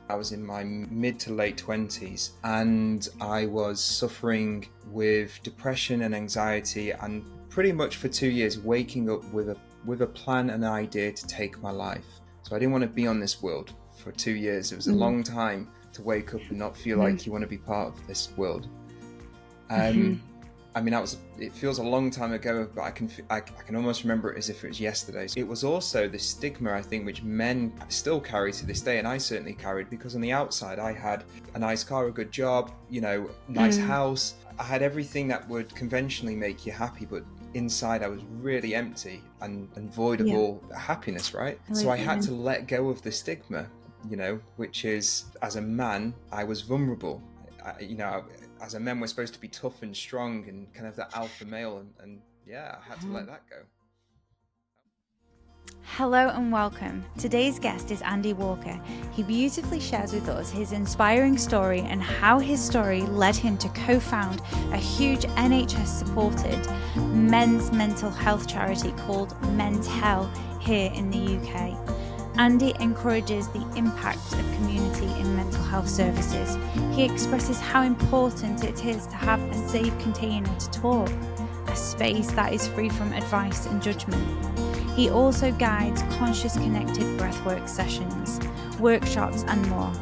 I was in my mid to late 20s and I was suffering with depression and anxiety, and pretty much for 2 years waking up with a plan and an idea to take my life. So I didn't want to be on this world for 2 years. It was a Mm. long time to wake up and not feel Mhm. like you want to be part of this world. Mhm. I mean, it feels a long time ago, but I can almost remember it as if it was yesterday. It was also the stigma, I think, which men still carry to this day, and I certainly carried, because on the outside I had a nice car, a good job, nice house. I had everything that would conventionally make you happy, but inside I was really empty and void of Yeah. all happiness, right? So I had to let go of the stigma, which is, as a man, I was vulnerable. As a man, we're supposed to be tough and strong and kind of that alpha male, and yeah, I had to let that go. Hello and welcome. Today's guest is Andy Walker. He beautifully shares with us his inspiring story and how his story led him to co-found a huge NHS-supported men's mental health charity called Mentell here in the UK. Andy encourages the impact of community in mental health services. He expresses how important it is to have a safe container to talk, a space that is free from advice and judgment. He also guides conscious connected breathwork sessions, workshops and more.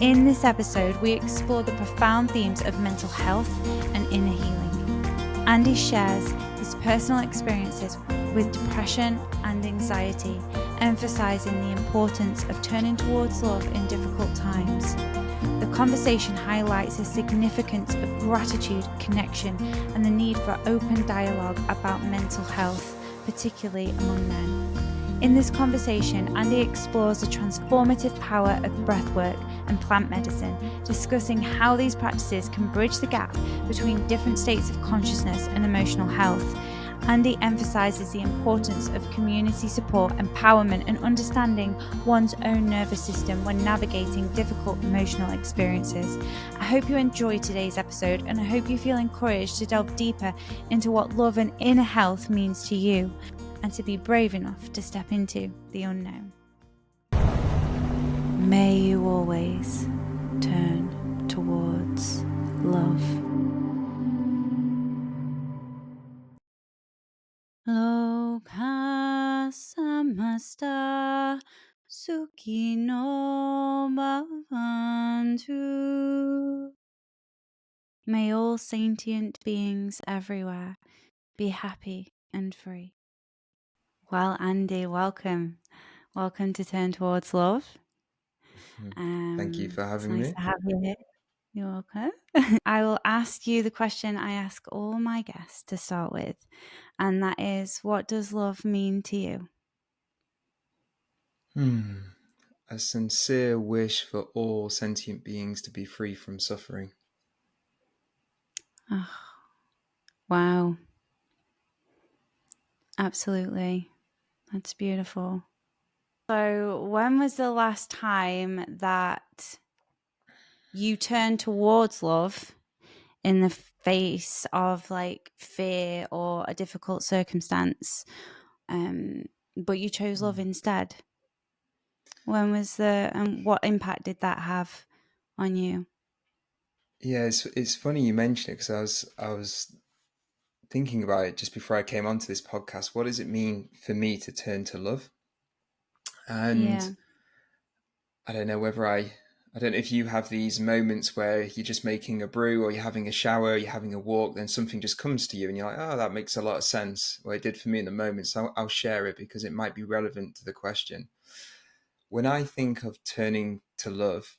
In this episode, we explore the profound themes of mental health and inner healing. Andy shares his personal experiences with depression and anxiety, emphasizing the importance of turning towards love in difficult times. The conversation highlights the significance of gratitude, connection, and the need for open dialogue about mental health, particularly among men. In this conversation, Andy explores the transformative power of breathwork and plant medicine, discussing how these practices can bridge the gap between different states of consciousness and emotional health. Andy emphasizes the importance of community support, empowerment, and understanding one's own nervous system when navigating difficult emotional experiences. I hope you enjoyed today's episode, and I hope you feel encouraged to delve deeper into what love and inner health means to you, and to be brave enough to step into the unknown. May you always turn towards love. Loka samasta sukhino bhavantu. May all sentient beings everywhere be happy and free. Well, Andy, welcome. Welcome to Turn Towards Love. Thank you for having It's nice me. to have you here. You're welcome. I will ask you the question I ask all my guests to start with, and that is, what does love mean to you? A sincere wish for all sentient beings to be free from suffering. Oh, wow. Absolutely. That's beautiful. So, when was the last time that you turned towards love in the face of like fear or a difficult circumstance, but you chose love instead? When was what impact did that have on you? Yeah, it's funny you mention it, because I was thinking about it just before I came onto this podcast. What does it mean for me to turn to love? And Yeah. I don't know whether I don't know if you have these moments where you're just making a brew, or you're having a shower, you're having a walk, then something just comes to you and you're like, oh, that makes a lot of sense. Well, it did for me in the moment. So I'll share it because it might be relevant to the question. When I think of turning to love,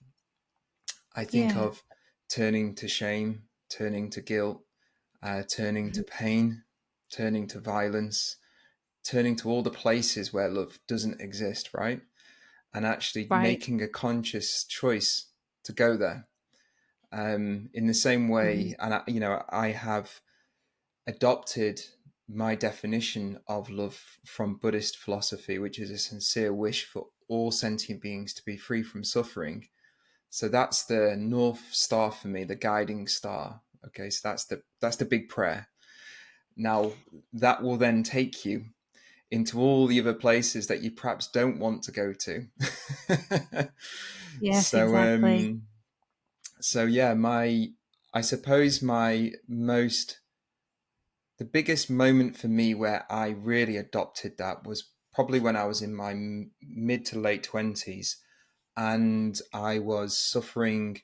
I think Yeah. of turning to shame, turning to guilt, turning to pain, turning to violence, turning to all the places where love doesn't exist, right? And actually Right. making a conscious choice to go there. In the same way, and I have adopted my definition of love from Buddhist philosophy, which is a sincere wish for all sentient beings to be free from suffering. So that's the North Star for me, the guiding star. Okay, so that's the big prayer. Now that will then take you into all the other places that you perhaps don't want to go to. Yes, so exactly. so yeah, I suppose the biggest moment for me where I really adopted that was probably when I was in my mid to late 20s, and I was suffering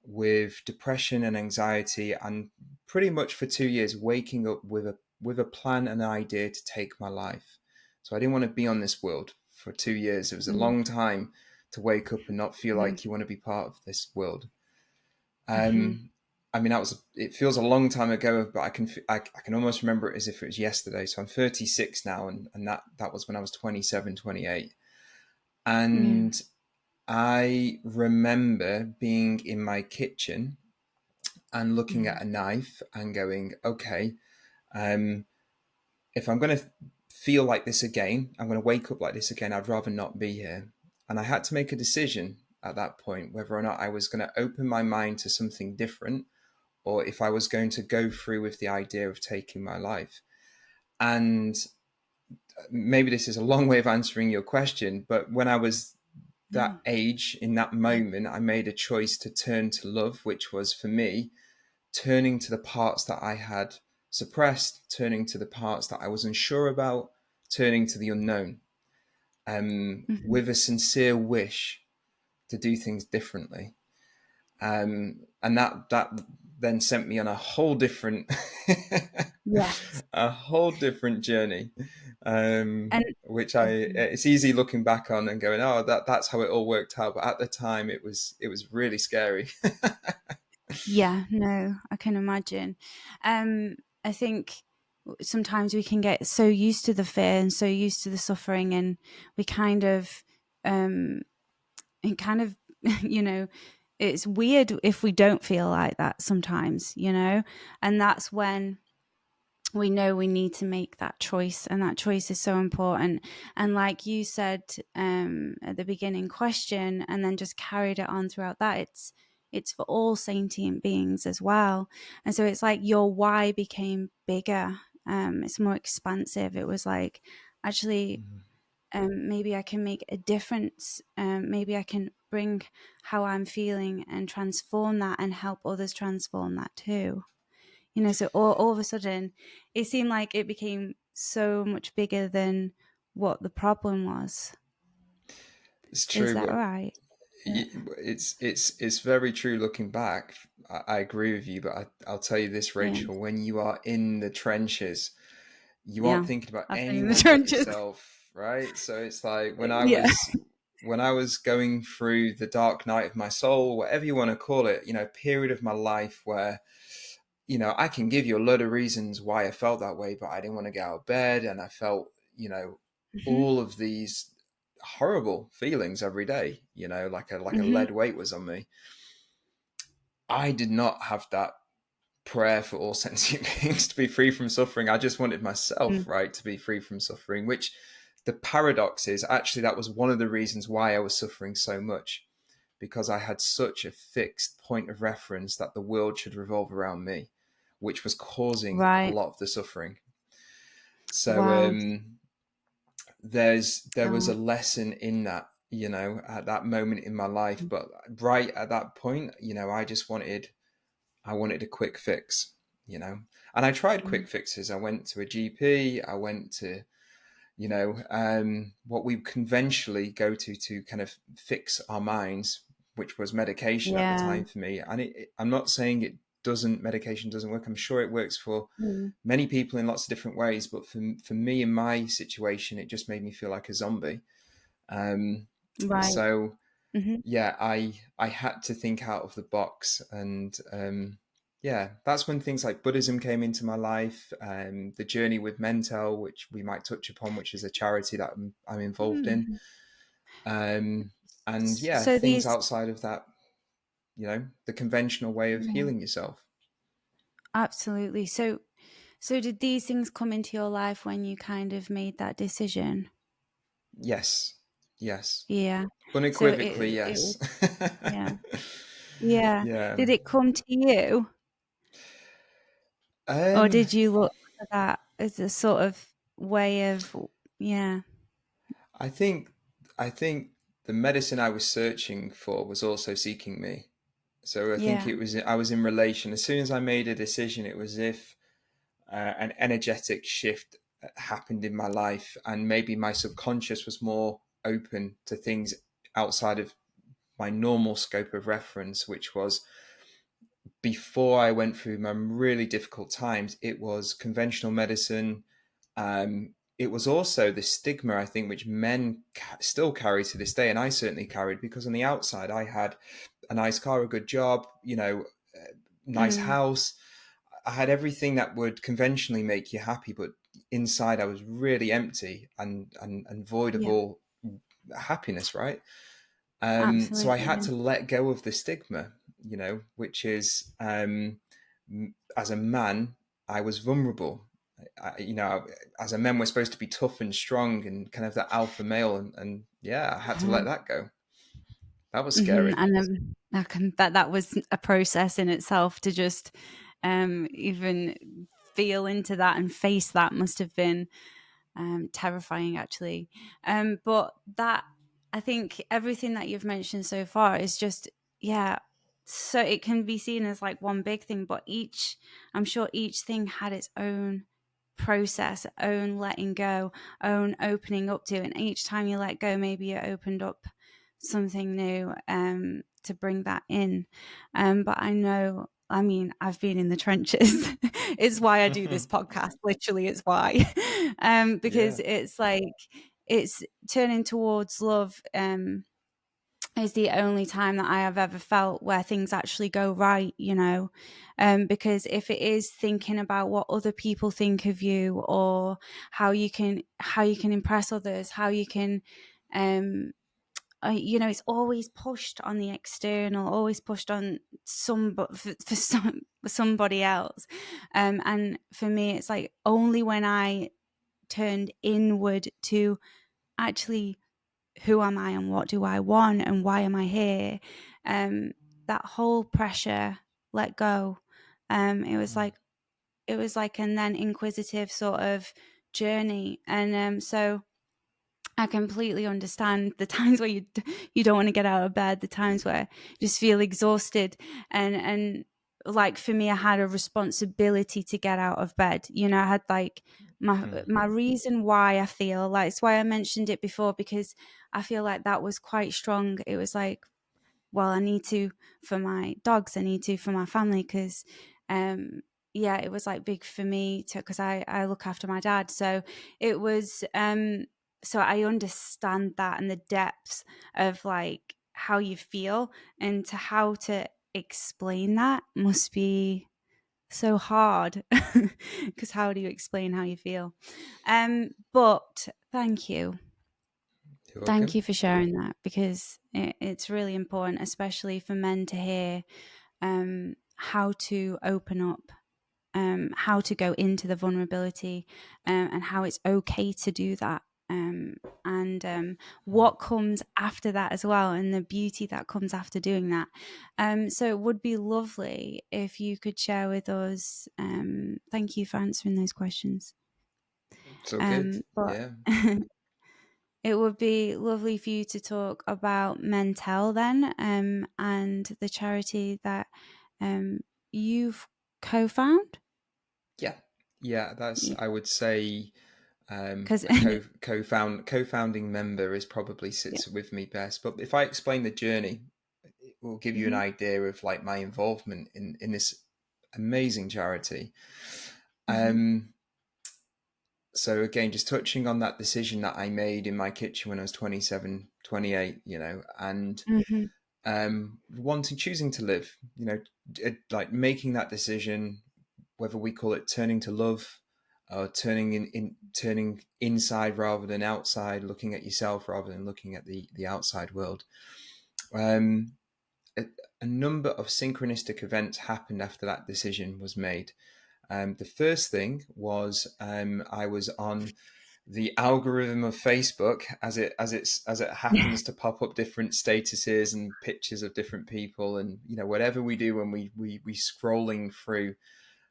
with depression and anxiety, and pretty much for 2 years waking up with a plan and an idea to take my life. So I didn't want to be on this world for 2 years. It was a Mm, long time to wake up and not feel mm, like you want to be part of this world. mm-hmm, I mean, it feels a long time ago, but I can almost remember it as if it was yesterday. So I'm 36 now, and that was when I was 27, 28. yeah, And I remember being in my kitchen and looking mm, at a knife and going, okay, um, if I'm going to feel like this again, I'm going to wake up like this again, I'd rather not be here. And I had to make a decision at that point whether or not I was going to open my mind to something different, or if I was going to go through with the idea of taking my life. And maybe this is a long way of answering your question, but when I was that mm, age, in that moment, I made a choice to turn to love, which was for me turning to the parts that I had suppressed, turning to the parts that I was unsure about, turning to the unknown, mm-hmm, with a sincere wish to do things differently. And that then sent me on a whole different yes. a whole different journey, And which mhm. it's easy looking back on and going, oh, that's how it all worked out. But at the time, it was really scary. Yeah, no, I can imagine. I think sometimes we can get so used to the fear and so used to the suffering, and we kind of, um, it kind of, you know, it's weird if we don't feel like that sometimes, and that's when we know we need to make that choice, and that choice is so important. And like you said, at the beginning question, and then just carried it on throughout that, it's for all sentient beings as well. And so it's like your why became bigger. It's more expansive. It was like, actually, maybe I can make a difference. Maybe I can bring how I'm feeling and transform that, and help others transform that too. So all of a sudden, it seemed like it became so much bigger than what the problem was. It's Is true. that right? Yeah. It's very true looking back. I agree with you, but I'll tell you this, Yeah. Rachel, when you are in the trenches, you aren't Yeah. thinking about I've been in the anyone but trenches. yourself, right? So it's like Yeah. when I was going through the dark night of my soul, whatever you want to call it, a period of my life where, I can give you a lot of reasons why I felt that way, but I didn't want to get out of bed, and I felt, Hmm. all of these horrible feelings every day, like a Hmm. lead weight was on me. I did not have that prayer for all sentient beings to be free from suffering. I just wanted myself, right, to be free from suffering, which the paradox is actually that was one of the reasons why I was suffering so much, because I had such a fixed point of reference that the world should revolve around me, which was causing a Right. lot of the suffering. So Wow. there was a Oh. lesson in that, at that moment in my life. But right at that point, I wanted a quick fix, and I tried quick Mm. fixes. I went to a GP. I went to, what we conventionally go to kind of fix our minds, which was medication at the Yeah. time for me. And I'm not saying medication doesn't work. I'm sure it works for Mm. many people in lots of different ways. But for me, in my situation, it just made me feel like a zombie. Um, Right. so Hmm. yeah, I had to think out of the box, and yeah, that's when things like Buddhism came into my life. The journey with Mentel, which we might touch upon, which is a charity that I'm involved in, Mm. um, and yeah, So things these, outside of that, the conventional way of yeah, healing yourself. absolutely. So did these things come into your life when you kind of made that decision? Yes, yes, Yeah. So unequivocally, it yes. was, yeah. Yeah. Yeah. Did it come to you? Or Um, did you look for that as a sort of way of, Yeah. I think I think the medicine I was searching for was also seeking me. So I think Yeah. it was I was in relation. As soon as I made a decision, it was if an energetic shift happened in my life, and maybe my subconscious was more open to things outside of my normal scope of reference, which was before I went through my really difficult times. It was conventional medicine. It was also the stigma, I think, which men still carry to this day, and I certainly carried, because on the outside I had a nice car, a good job, nice Mm. house. I had everything that would conventionally make you happy, but inside I was really empty and void of Yeah. all happiness, right? So I Absolutely. had Yeah. to let go of the stigma, which is, as a man, I was vulnerable. As a man, we're supposed to be tough and strong and kind of that alpha male, and yeah, I had to let that go. That was Mm-hmm. scary. And I can bet that was a process in itself to just even feel into that and face that must have been terrifying, actually. But that, I think everything that you've mentioned so far is just, yeah. So it can be seen as like one big thing, but I'm sure each thing had its own process, own letting go, own opening up to. And each time you let go, maybe it opened up something new to bring that in. But I mean, I've been in the trenches. It's why I do this podcast. Literally, it's why. Because Yeah. it's like it's turning towards love. Is the only time that I have ever felt where things actually go right, because if it is thinking about what other people think of you, or how you can impress others, how you can, it's always pushed on the external, always pushed on for somebody else, and for me, it's like only when I turned inward to actually, who am I and what do I want and why am I here? Um, that whole pressure let go. It was like and then inquisitive sort of journey, and so I completely understand the times where you don't want to get out of bed, the times where you just feel exhausted, and like for me, I had a responsibility to get out of bed. I had like my reason why I feel like it's why I mentioned it before, because I feel like that was quite strong. It was like, well, I need to for my dogs, I need to for my family, because yeah, it was like big for me to, because I look after my dad, so it was so I understand that, and the depths of like how you feel, and to how to explain that must be so hard, because how do you explain how you feel? But You're thank welcome. you for sharing that, because it's really important, especially for men, to hear how to open up, how to go into the vulnerability, and how it's okay to do that. And what comes after that as well, and the beauty that comes after doing that. So it would be lovely if you could share with us. Thank you for answering those questions. It's all good. But Yeah. it would be lovely for you to talk about Mentel then, and the charity that you've co-found. Yeah. Yeah. That's, Yeah, I would say, because a co-founding member is probably yeah. sits with me best. But if I explain the journey, it will give you an Hmm. idea of like my involvement in this amazing charity. Hmm. Um, so again, just touching on that decision that I made in my kitchen when I was 27, 28, and Hmm. choosing to live, like making that decision, whether we call it turning to love, or turning inside rather than outside, looking at yourself rather than looking at the outside world. Um, a, a number of synchronistic events happened after that decision was made. The first thing was, I was on the algorithm of Facebook, as it happens to pop up different statuses and pictures of different people, and whatever we do when we scrolling through.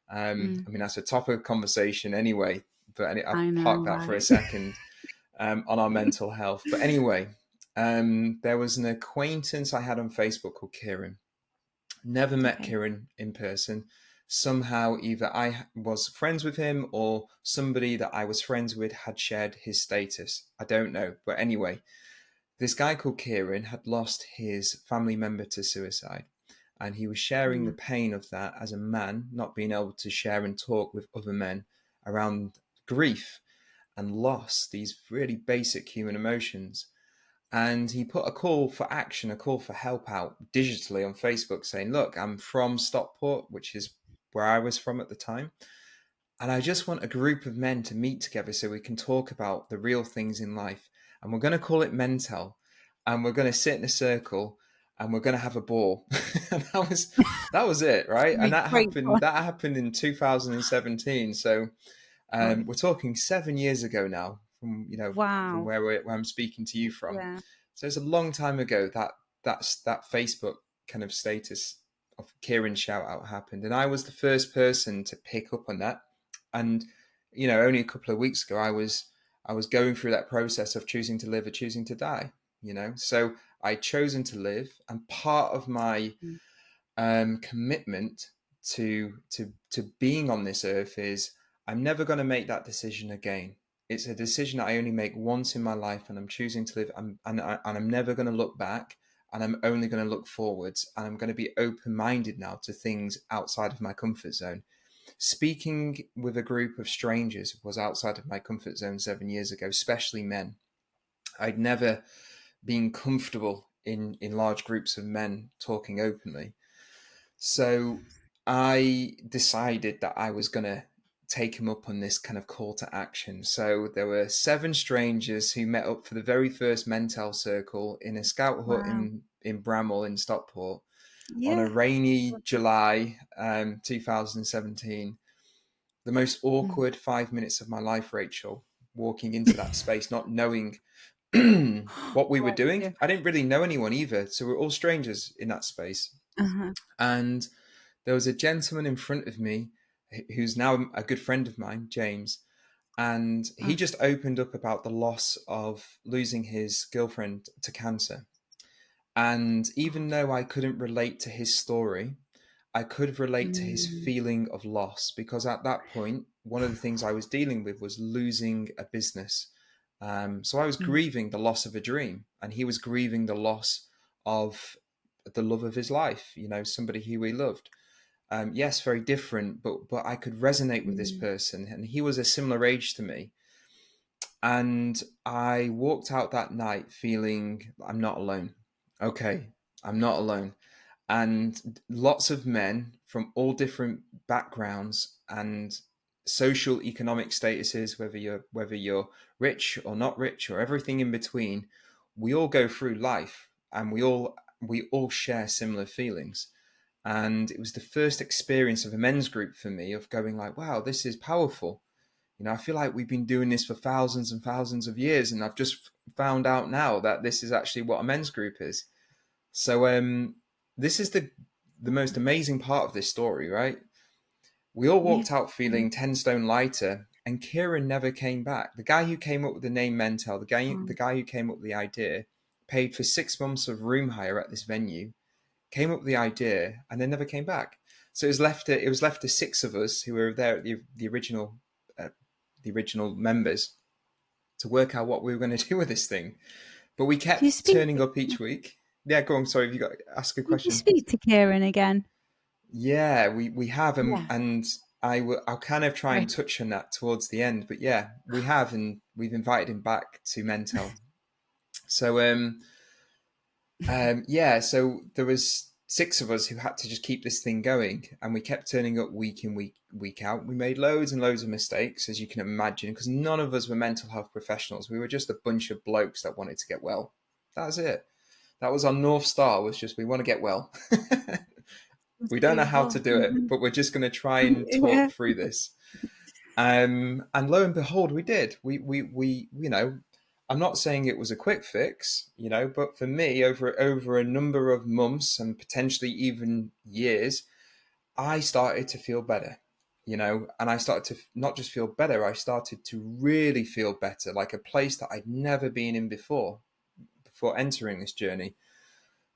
I Mm, mean, that's a topic of conversation anyway, but I'll I know, park that for a right? second. on our mental health. But anyway, there was an acquaintance I had on Facebook called Kieran. Never met Okay. Kieran in person. Somehow, either I was friends with him or somebody that I was friends with had shared his status. I don't know. But anyway, this guy called Kieran had lost his family member to suicide. And he was sharing the Mm. pain of that as a man, not being able to share and talk with other men around grief and loss, these really basic human emotions. And he put a call for action, a call for help out digitally on Facebook saying, look, I'm from Stockport, which is where I was from at the time. And I just want a group of men to meet together so we can talk about the real things in life. And we're going to call it Mentel. And we're going to sit in a circle and we're going to have a ball. And that was it, right? And Be great fun. that happened in 2017. So Right. we're talking 7 years ago now, from Wow. where I'm speaking to you from. Yeah. So it's a long time ago that Facebook kind of status of Kieran shout out happened, and I was the first person to pick up on that. And only a couple of weeks ago, I was going through that process of choosing to live or choosing to die. So I'd chosen to live, and part of my Mm. commitment to being on this earth is I'm never going to make that decision again. It's a decision that I only make once in my life, and I'm choosing to live. And I'm never going to look back, and I'm only going to look forwards. And I'm going to be open-minded now to things outside of my comfort zone. Speaking with a group of strangers was outside of my comfort zone 7 years ago, especially men. I'd never been comfortable in large groups of men talking openly. So I decided that I was going to take him up on this kind of call to action. So there were 7 strangers who met up for the very first Mentell circle in a scout hut Wow. in Bramall in Stockport on a Yeah. rainy July 2017. The most Mm. awkward 5 minutes of my life, Rachel, walking into that space, not knowing what we were Bless doing. you. I didn't really know anyone either. So we're all strangers in that space. Uh-huh. And there was a gentleman in front of me who's now a good friend of mine, James, and he Uh, just opened up about the loss of losing his girlfriend to cancer. And even though I couldn't relate to his story, I could relate to his mm, feeling of loss, because at that point, one of the things I was dealing with was losing a business. So I was mm, grieving the loss of a dream, and he was grieving the loss of the love of his life, somebody who he loved. Yes, very different, but I could resonate with this mm, person, and he was a similar age to me. And I walked out that night feeling I'm not alone. Okay, I'm not alone. And lots of men from all different backgrounds and social economic statuses, whether you're rich or not rich or everything in between, we all go through life, and we all share similar feelings. And it was the first experience of a men's group for me, of going like, wow, this is powerful. I feel like we've been doing this for thousands and thousands of years, and I've just found out now that this is actually what a men's group is. So this is the most amazing part of this story, right? We all yeah. walked out feeling 10 stone lighter, and Kieran never came back. The guy who came up with the name Mentel, the Um, guy who came up with the idea, paid for 6 months of room hire at this venue, came up with the idea, and then never came back. So it was left to 6 of us who were there at uh, the original members to work out what we were going to do with this thing. But we do you kept speak? turning up each week. Yeah, go on. Sorry, have you got ask a Did you question? speak to Kieran again? Yeah, we have, and Yeah. I'll kind of try and Right. touch on that towards the end. But yeah, we have, and we've invited him back to Mentel. So yeah, so there was 6 of us who had to just keep this thing going, and we kept turning up week in, week out. We made loads and loads of mistakes, as you can imagine, because none of us were mental health professionals. We were just a bunch of blokes that wanted to get well. That's it. That was our North Star, was just we want to get well. That's We don't know how to beautiful. do it, but we're just going to try and Yeah. talk through this. And lo and behold, we did. We I'm not saying it was a quick fix, but for me, over a number of months and potentially even years, I started to feel better. and I started to not just feel better, I started to really feel better, like a place that I'd never been in before entering this journey.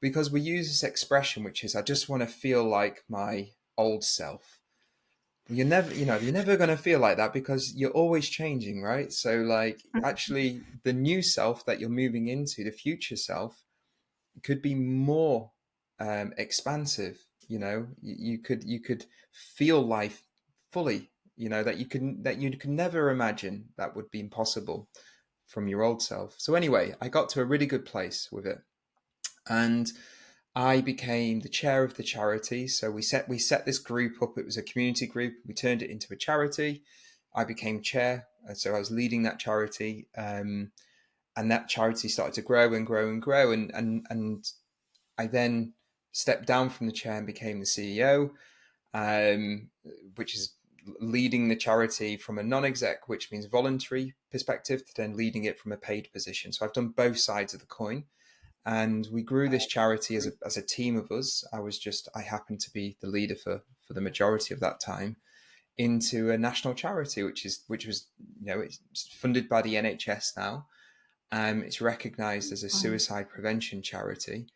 Because we use this expression, which is, I just want to feel like my old self. You're never going to feel like that because you're always changing, right? So, like, actually, the new self that you're moving into, the future self, could be more expansive. You could feel life fully. That you could never imagine that would be impossible from your old self. So anyway, I got to a really good place with it, and I became the chair of the charity. So we set this group up. It was a community group. We turned it into a charity. I became chair, so I was leading that charity, and that charity started to grow and grow and grow. And I then stepped down from the chair and became the CEO, um, which is leading the charity from a non-exec, which means voluntary perspective, to then leading it from a paid position. So I've done both sides of the coin. And we grew this charity as a team of us. I happened to be the leader for the majority of that time, into a national charity, which was it's funded by the NHS now. It's recognised as a suicide prevention charity,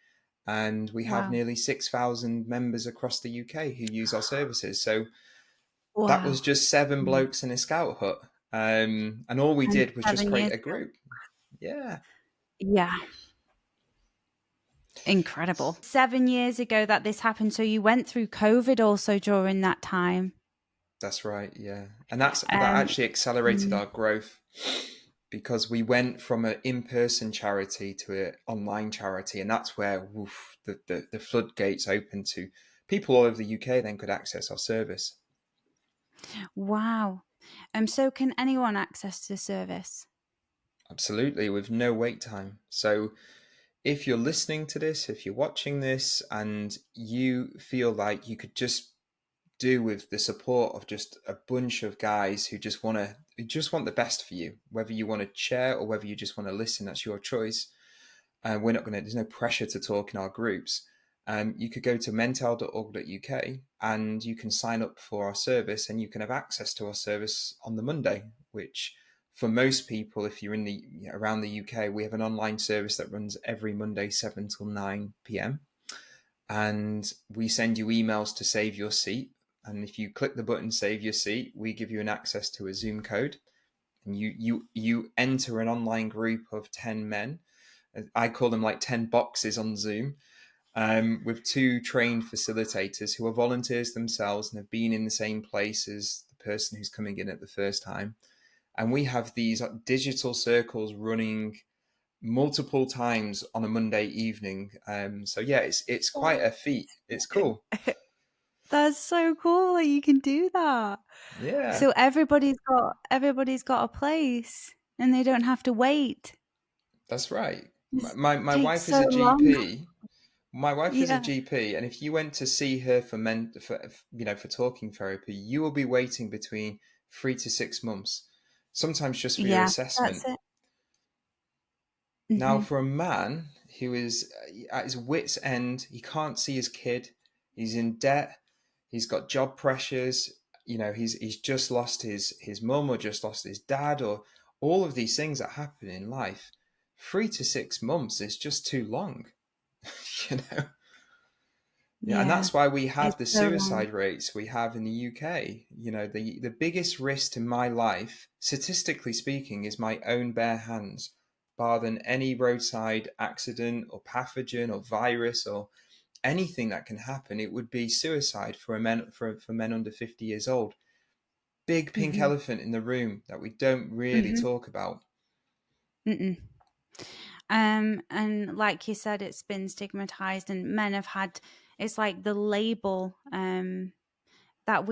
and we have Wow. nearly 6,000 members across the UK who use our services. So that was Wow. just seven blokes in a scout hut, and all we And did was just 7 years create a ago. group. Yeah, Yeah. Incredible. 7 years ago that this happened. So you went through COVID also during that time. that's right. Yeah, and that Um, actually accelerated mm, our growth, because we went from an in-person charity to an online charity, and that's where the floodgates opened to people all over the UK then could access our service. wow. So can anyone access the service? Absolutely, with no wait time. So if you're listening to this, if you're watching this, and you feel like you could just do with the support of just a bunch of guys who just want the best for you, whether you want to share or whether you just want to listen, that's your choice. We're not going to, there's no pressure to talk in our groups. You could go to mentell.org.uk and you can sign up for our service, and you can have access to our service on the Monday, which for most people, if you're around the UK, we have an online service that runs every Monday, 7 till 9 p.m. And we send you emails to save your seat. And if you click the button save your seat, we give you an access to a Zoom code, and you enter an online group of 10 men. I call them like 10 boxes on Zoom, with two trained facilitators who are volunteers themselves and have been in the same place as the person who's coming in at the first time. And we have these digital circles running multiple times on a Monday evening. So yeah, it's quite a feat. It's cool. That's so cool that you can do that. Yeah, So everybody's got a place and they don't have to wait. that's right. This My takes wife is so a long. GP. My wife is a Yeah. GP, and if you went to see her for talking therapy, you will be waiting between 3 to 6 months, sometimes just for your Yeah, that's assessment. it. Now, Mhm. for a man who is at his wit's end, he can't see his kid, he's in debt, he's got job pressures, he's just lost his mum, or just lost his dad, or all of these things that happen in life. 3 to 6 months is just too long, you know. Yeah, and Yeah. that's why we have It's the so long. suicide rates we have in the UK. The biggest risk in my life, statistically speaking, is my own bare hands, bar than any roadside accident or pathogen or virus or anything that can happen. It would be suicide for men under 50 years old. Big pink Mhm. elephant in the room that we don't really Mhm. talk about. Mm-mm. And like you said, it's been stigmatized, and men have had. It's like the label. That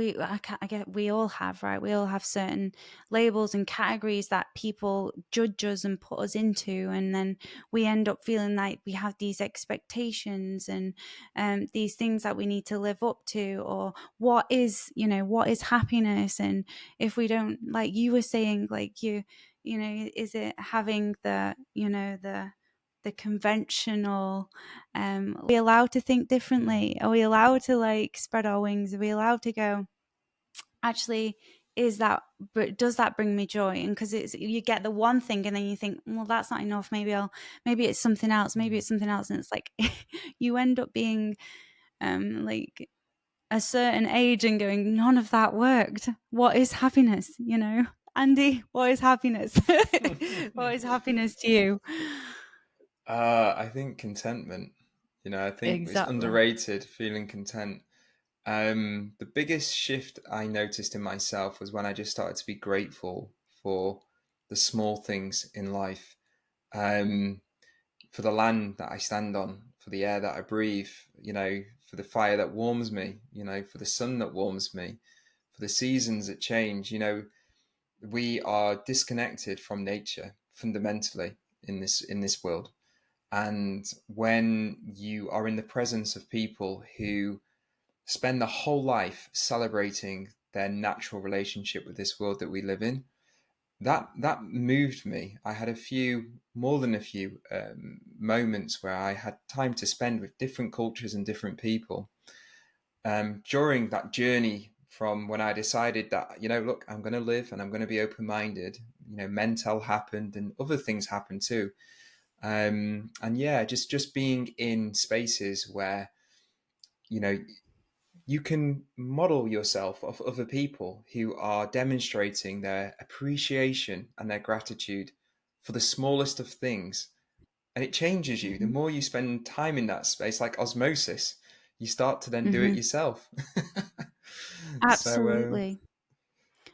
I get we all have, right? We all have certain labels and categories that people judge us and put us into, and then we end up feeling like we have these expectations and these things that we need to live up to, or what is happiness, and if we don't, like you were saying, like is it having the conventional, are we allowed to think differently? Are we allowed to like spread our wings? Are we allowed to go, actually does that bring me joy? And because it's, you get the one thing and then you think, well, that's not enough, maybe it's something else, and it's like you end up being like a certain age and going, none of that worked. What is happiness? Andy, what is happiness? What is happiness to you? I think contentment. I think it's Exactly. underrated, feeling content. The biggest shift I noticed in myself was when I just started to be grateful for the small things in life, um, for the land that I stand on, for the air that I breathe, for the fire that warms me, for the sun that warms me, for the seasons that change. We are disconnected from nature fundamentally in this world. And when you are in the presence of people who spend their whole life celebrating their natural relationship with this world that we live in, that moved me. I had more than a few moments where I had time to spend with different cultures and different people. During that journey from when I decided that, look, I'm going to live and I'm going to be open-minded, Mentel happened and other things happened too. And yeah, just being in spaces where, you know, you can model yourself off other people who are demonstrating their appreciation and their gratitude for the smallest of things. And it changes you. The Mhm. more you spend time in that space, like osmosis, you start to then do it Mhm. yourself. So, Absolutely.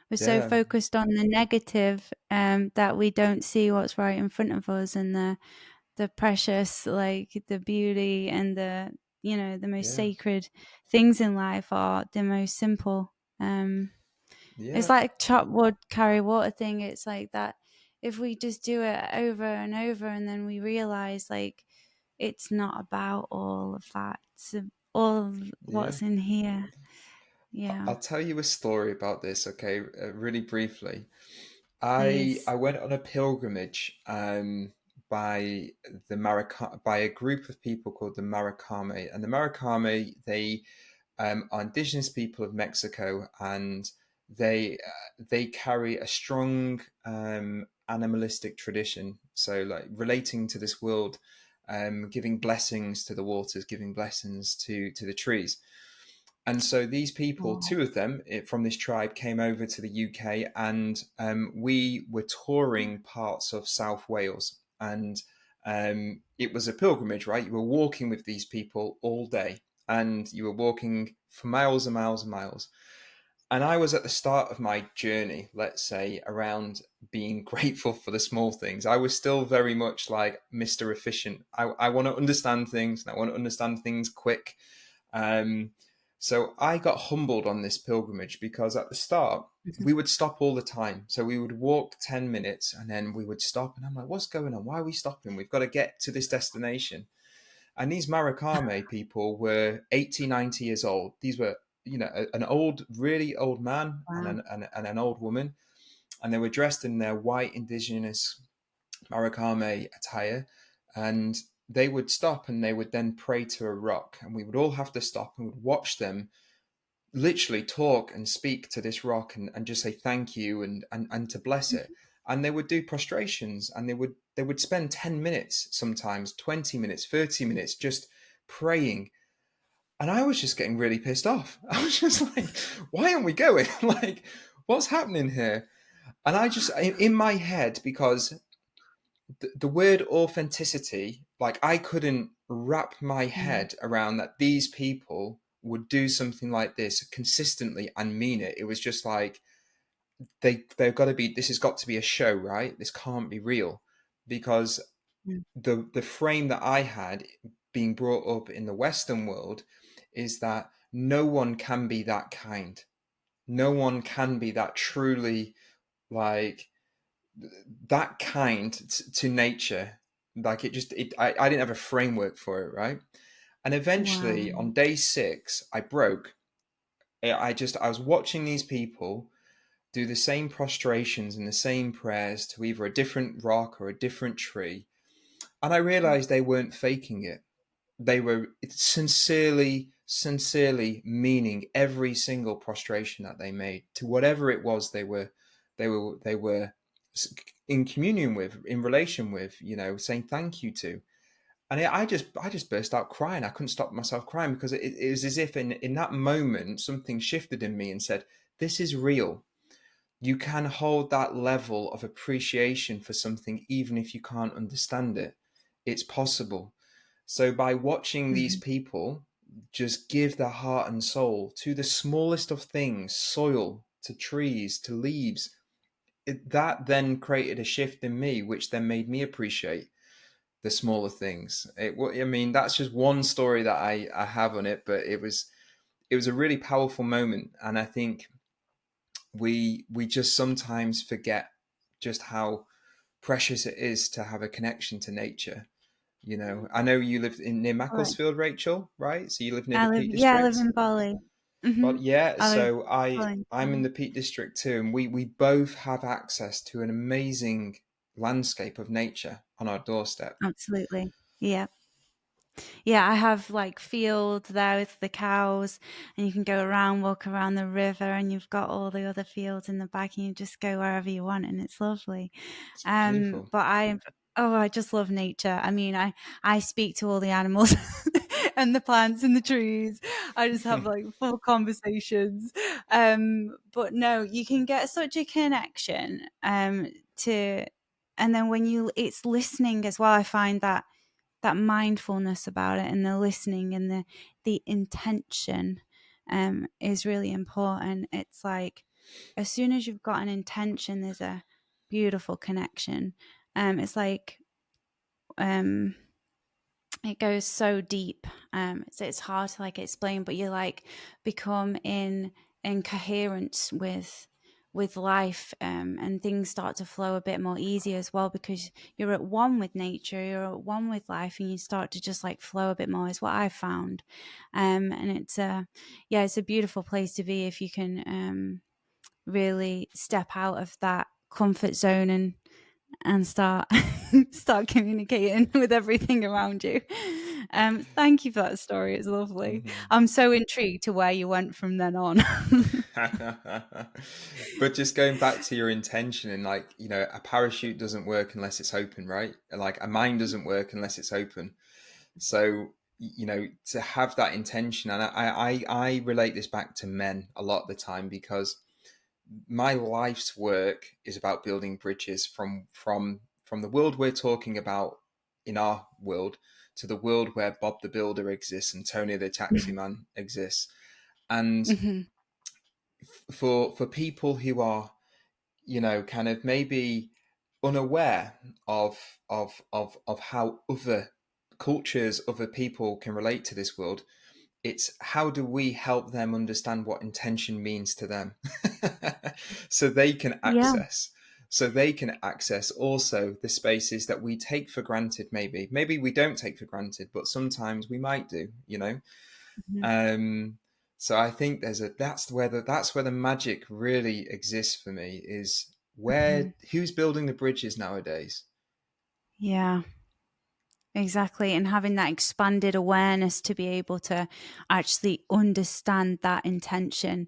We're so yeah, focused on the negative that we don't see what's right in front of us, and the precious, like the beauty and the most yeah, sacred things in life are the most simple. It's yeah, like chop wood, carry water thing. It's like that. If we just do it over and over, and then we realize like it's not about all of that. It's all of yeah. what's in here. Yeah. I'll tell you a story about this, okay, really briefly. I Please. went on a pilgrimage by by a group of people called the Maracame, and the Maracame, they are indigenous people of Mexico, and they carry a strong animalistic tradition. So, like relating to this world, giving blessings to the waters, giving blessings to the trees. And so these people, Oh, two of them from this tribe, came over to the UK, and we were touring parts of South Wales. And it was a pilgrimage, right? You were walking with these people all day, and you were walking for miles and miles and miles. And I was at the start of my journey, let's say, around being grateful for the small things. I was still very much like Mr. Efficient. I want to understand things, and I want to understand things quick. Um, so I got humbled on this pilgrimage because at the start, mhm. we would stop all the time. So we would walk 10 minutes and then we would stop. And I'm like, what's going on? Why are we stopping? We've got to get to this destination. And these Maracame people were 80, 90 years old. These were, an old, really old man and Wow. an old woman. And they were dressed in their white indigenous Maracame attire. And they would stop and they would then pray to a rock. And we would all have to stop and would watch them literally talk and speak to this rock and just say thank you and to bless it. And they would do prostrations and they would spend 10 minutes, sometimes 20 minutes, 30 minutes just praying. And I was just getting really pissed off. I was just like, why aren't we going? Like, what's happening here? And I just, in my head, because the word authenticity, like I couldn't wrap my Mm. head around that these people would do something like this consistently and mean it. It was just like they've got to be, this has got to be a show, right? This can't be real. Because Mm. the frame that I had being brought up in the Western world is that no one can be that kind. No one can be that truly, like, that kind to nature. Like I didn't have a framework for it, right? And Wow. eventually on day 6 I broke. I was watching these people do the same prostrations and the same prayers to either a different rock or a different tree, and I realized they weren't faking it. They were sincerely sincerely meaning every single prostration that they made to whatever it was they were in communion with, in relation with, saying thank you to. And I just burst out crying. I couldn't stop myself crying, because it was as if in that moment something shifted in me and said, "This is real. You can hold that level of appreciation for something even if you can't understand it. It's possible." So by watching these Mhm. people just give their heart and soul to the smallest of things, soil to trees to leaves, that then created a shift in me, which then made me appreciate the smaller things. I mean, that's just one story that I have on it, but it was a really powerful moment, and I think we just sometimes forget just how precious it is to have a connection to nature. I know you live near Right. Macclesfield, Rachel, right? So you live near the Peak Yeah, I live District. in Bali. But yeah, I live so in I'm in Bali. the Peak District too, and we both have access to an amazing landscape of nature on our doorstep. Absolutely. Yeah. Yeah, I have like fields there with the cows, and you can go around, walk around the river, and you've got all the other fields in the back, and you just go wherever you want, and it's lovely. It's beautiful. But I just love nature. I mean, I speak to all the animals and the plants and the trees. I just have like full conversations. But no, you can get such a connection to, and then it's listening as well. I find that mindfulness about it, and the listening, and the intention is really important. It's like as soon as you've got an intention, there's a beautiful connection. It's like um it goes so deep. It's hard to like explain, but you like become in coherence with life, and things start to flow a bit more easy as well, because you're at one with nature, you're at one with life, and you start to just like flow a bit more, is what I've found. And it's a beautiful place to be if you can really step out of that comfort zone and start start communicating with everything around you. Thank you for that story. It's lovely. Mhm. I'm so intrigued to where you went from then on. But just going back to your intention, and like, a parachute doesn't work unless it's open, right? And like a mind doesn't work unless it's open. So, to have that intention, and I relate this back to men a lot of the time, because my life's work is about building bridges from the world we're talking about in our world to the world where Bob the Builder exists and Tony the Taxi Man exists. And Mhm. for people who are, kind of maybe unaware of how other cultures, other people can relate to this world, it's how do we help them understand what intention means to them, so they can Yeah. access so they can access also the spaces that we take for granted. Maybe we don't take for granted, but sometimes we might do. Mhm. um so I think that's where the magic really exists for me, is Mhm. who's building the bridges nowadays. Yeah, exactly. And having that expanded awareness to be able to actually understand that intention,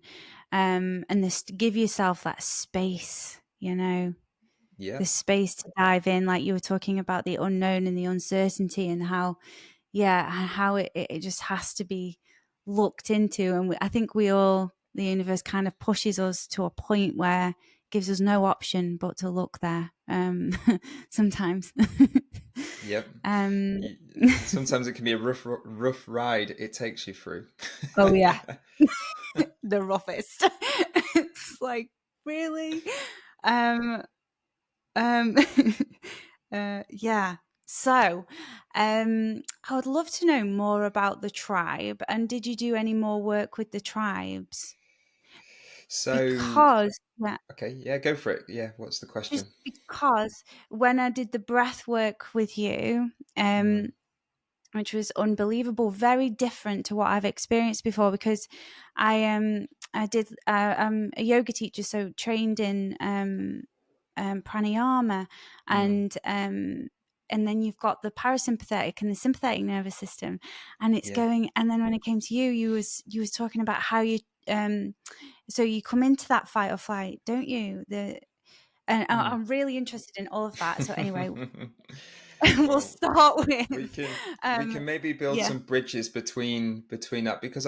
and this give yourself that space, Yeah. the space to dive in, like you were talking about the unknown and the uncertainty, and how it just has to be looked into. And I think the universe kind of pushes us to a point where it gives us no option but to look there, sometimes. Yep. um, Sometimes it can be a rough ride it takes you through. oh, yeah, the roughest. It's like, really? Um, Um, yeah. So, I would love to know more about the tribe. And did you do any more work with the tribes? So, Because, yeah, okay, yeah, go for it. Yeah, what's the just question? because when I did the breath work with you, Mm, which was unbelievable, very different to what I've experienced before, because I did I'm a yoga teacher, so trained in pranayama, mm, and and then you've got the parasympathetic and the sympathetic nervous system, and it's Yeah. going. And then when it came to you, you was talking about how you so you come into that fight or flight, don't you? And I'm really interested in all of that. So anyway, we'll Well, start with we can maybe build yeah. some bridges between that, because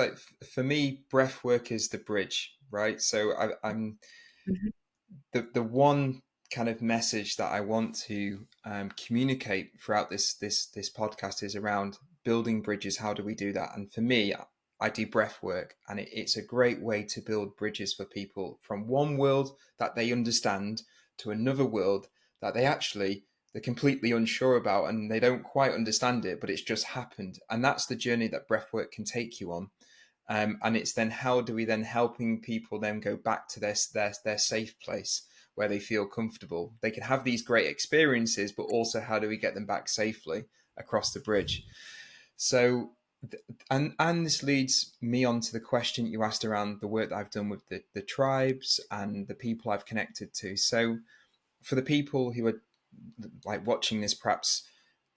for me, breath work is the bridge, right? So I'm Mhm. the one kind of message that I want to communicate throughout this podcast is around building bridges. How do we do that? And for me, I do breath work, and it's a great way to build bridges for people from one world that they understand to another world that they're completely unsure about, and they don't quite understand it, but it's just happened. And that's the journey that breathwork can take you on. And it's then, how do we then helping people then go back to their safe place where they feel comfortable? They can have these great experiences, but also how do we get them back safely across the bridge? So, and this leads me on to the question you asked around the work that I've done with the tribes and the people I've connected to. So, for the people who are like watching this, perhaps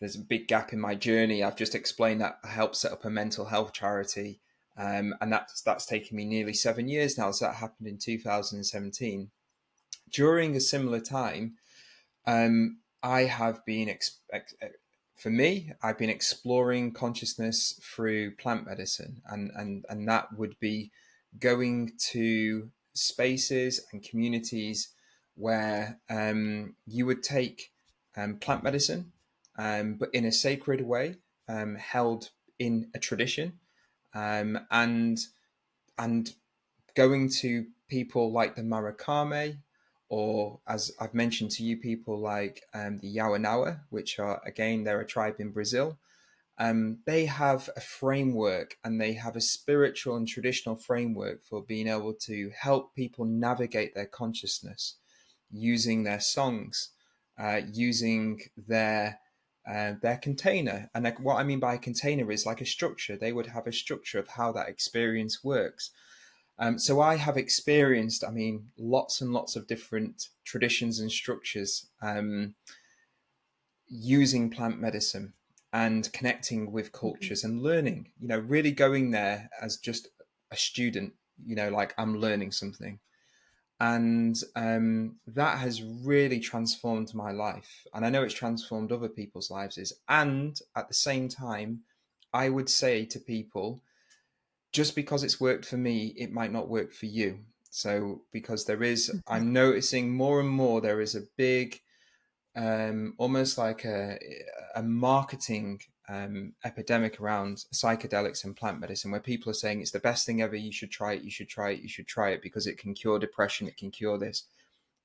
there's a big gap in my journey. I've just explained that I helped set up a mental health charity, and that's taken me nearly 7 years now. So that happened in 2017. During a similar time, I have been for me, I've been exploring consciousness through plant medicine, and that would be going to spaces and communities where you would take plant medicine, but in a sacred way, held in a tradition, and going to people like the Maracame, or as I've mentioned to you, people like the Yawanawa, which are, again, they're a tribe in Brazil. They have a framework, and they have a spiritual and traditional framework for being able to help people navigate their consciousness using their songs, using their container. And like, what I mean by a container is like a structure. They would have a structure of how that experience works. So I have experienced, I mean, lots and lots of different traditions and structures using plant medicine and connecting with cultures and learning, really going there as just a student, like I'm learning something. And that has really transformed my life. And I know it's transformed other people's lives. And at the same time, I would say to people, just because it's worked for me, it might not work for you. So, because I'm noticing more and more, there is a big, almost like a marketing epidemic around psychedelics and plant medicine, where people are saying it's the best thing ever. You should try it. You should try it. You should try it because it can cure depression. It can cure this.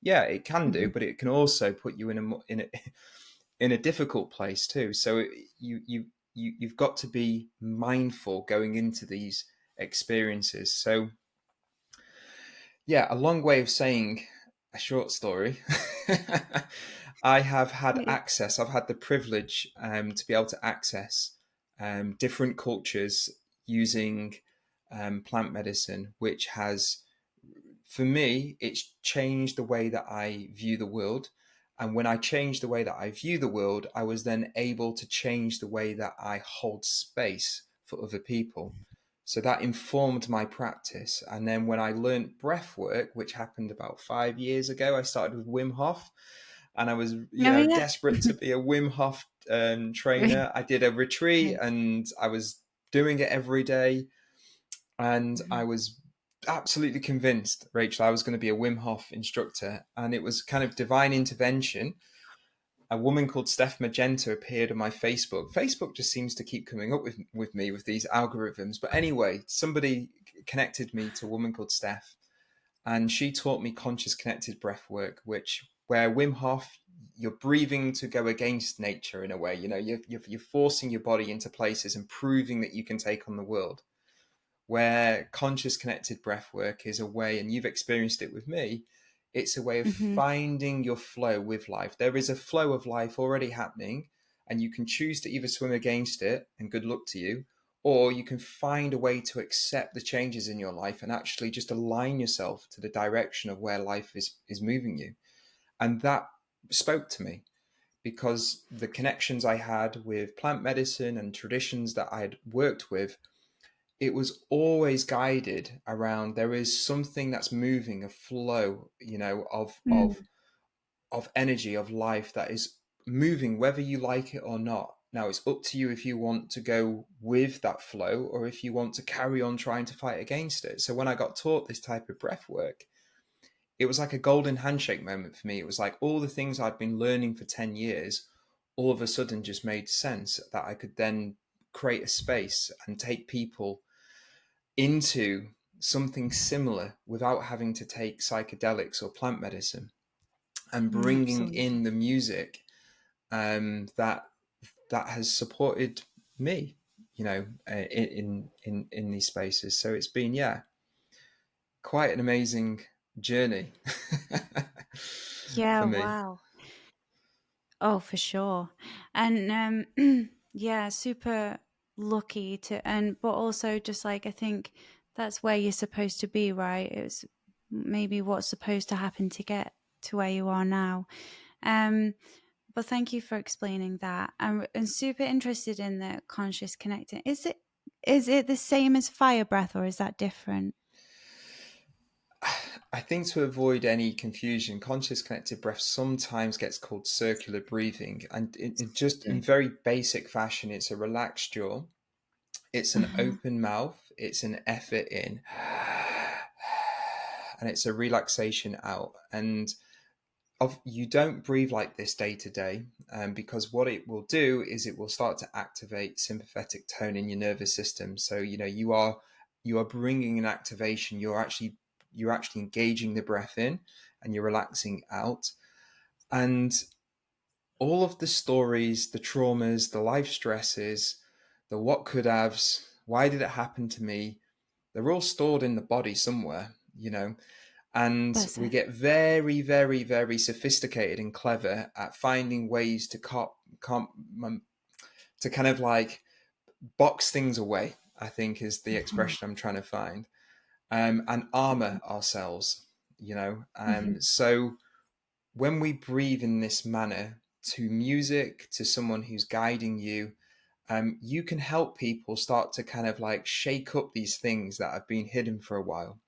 Yeah, it can do, but it can also put you in a difficult place too. So you've got to be mindful going into these experiences. So yeah, a long way of saying a short story. I have had access. I've had the privilege to be able to access different cultures using plant medicine, which has, for me, it's changed the way that I view the world. And when I changed the way that I view the world, I was then able to change the way that I hold space for other people. So that informed my practice. And then when I learned breath work, which happened about 5 years ago, I started with Wim Hof, and I was, Oh, yeah. desperate to be a Wim Hof trainer. I did a retreat, and I was doing it every day. And I was absolutely convinced, Rachel, I was going to be a Wim Hof instructor. And it was kind of divine intervention. A woman called Steph Magenta appeared on my Facebook. Facebook just seems to keep coming up with me with these algorithms. But anyway, somebody connected me to a woman called Steph, and she taught me conscious connected breath work, where Wim Hof, you're breathing to go against nature in a way. You're forcing your body into places and proving that you can take on the world. Where conscious connected breath work is a way, and you've experienced it with me, it's a way of finding your flow with life. There is a flow of life already happening, and you can choose to either swim against it, and good luck to you, or you can find a way to accept the changes in your life and actually just align yourself to the direction of where life is moving you. And that spoke to me, because the connections I had with plant medicine and traditions that I had worked with, it was always guided around there is something that's moving, a flow, of energy, of life that is moving, whether you like it or not. Now it's up to you if you want to go with that flow or if you want to carry on trying to fight against it. So when I got taught this type of breath work, it was like a golden handshake moment for me. It was like all the things I'd been learning for 10 years all of a sudden just made sense, that I could then create a space and take people into something similar without having to take psychedelics or plant medicine, and bringing Absolutely. in the music that has supported me, in these spaces. So it's been, yeah, quite an amazing journey Yeah, for me. wow. Oh, for sure. And yeah, super lucky to, and but also just like I think that's where you're supposed to be, right? It's maybe what's supposed to happen to get to where you are now. Um, but thank you for explaining that. I'm super interested in the conscious connecting. Is it the same as fire breath or is that different? I think to avoid any confusion, conscious connected breath sometimes gets called circular breathing. And just in very basic fashion, it's a relaxed jaw, it's an Mm-hmm. open mouth, it's an effort in, and it's a relaxation out. And you don't breathe like this day to day, because what it will do is it will start to activate sympathetic tone in your nervous system. So you are bringing an activation. You're actually engaging the breath in, and you're relaxing out. And all of the stories, the traumas, the life stresses, the what could haves, why did it happen to me? They're all stored in the body somewhere. And That's we it. get very, very, very sophisticated and clever at finding ways to kind of like box things away, I think is the Mhm. expression I'm trying to find, and armor ourselves, Mhm. so when we breathe in this manner to music, to someone who's guiding you, you can help people start to kind of like shake up these things that have been hidden for a while.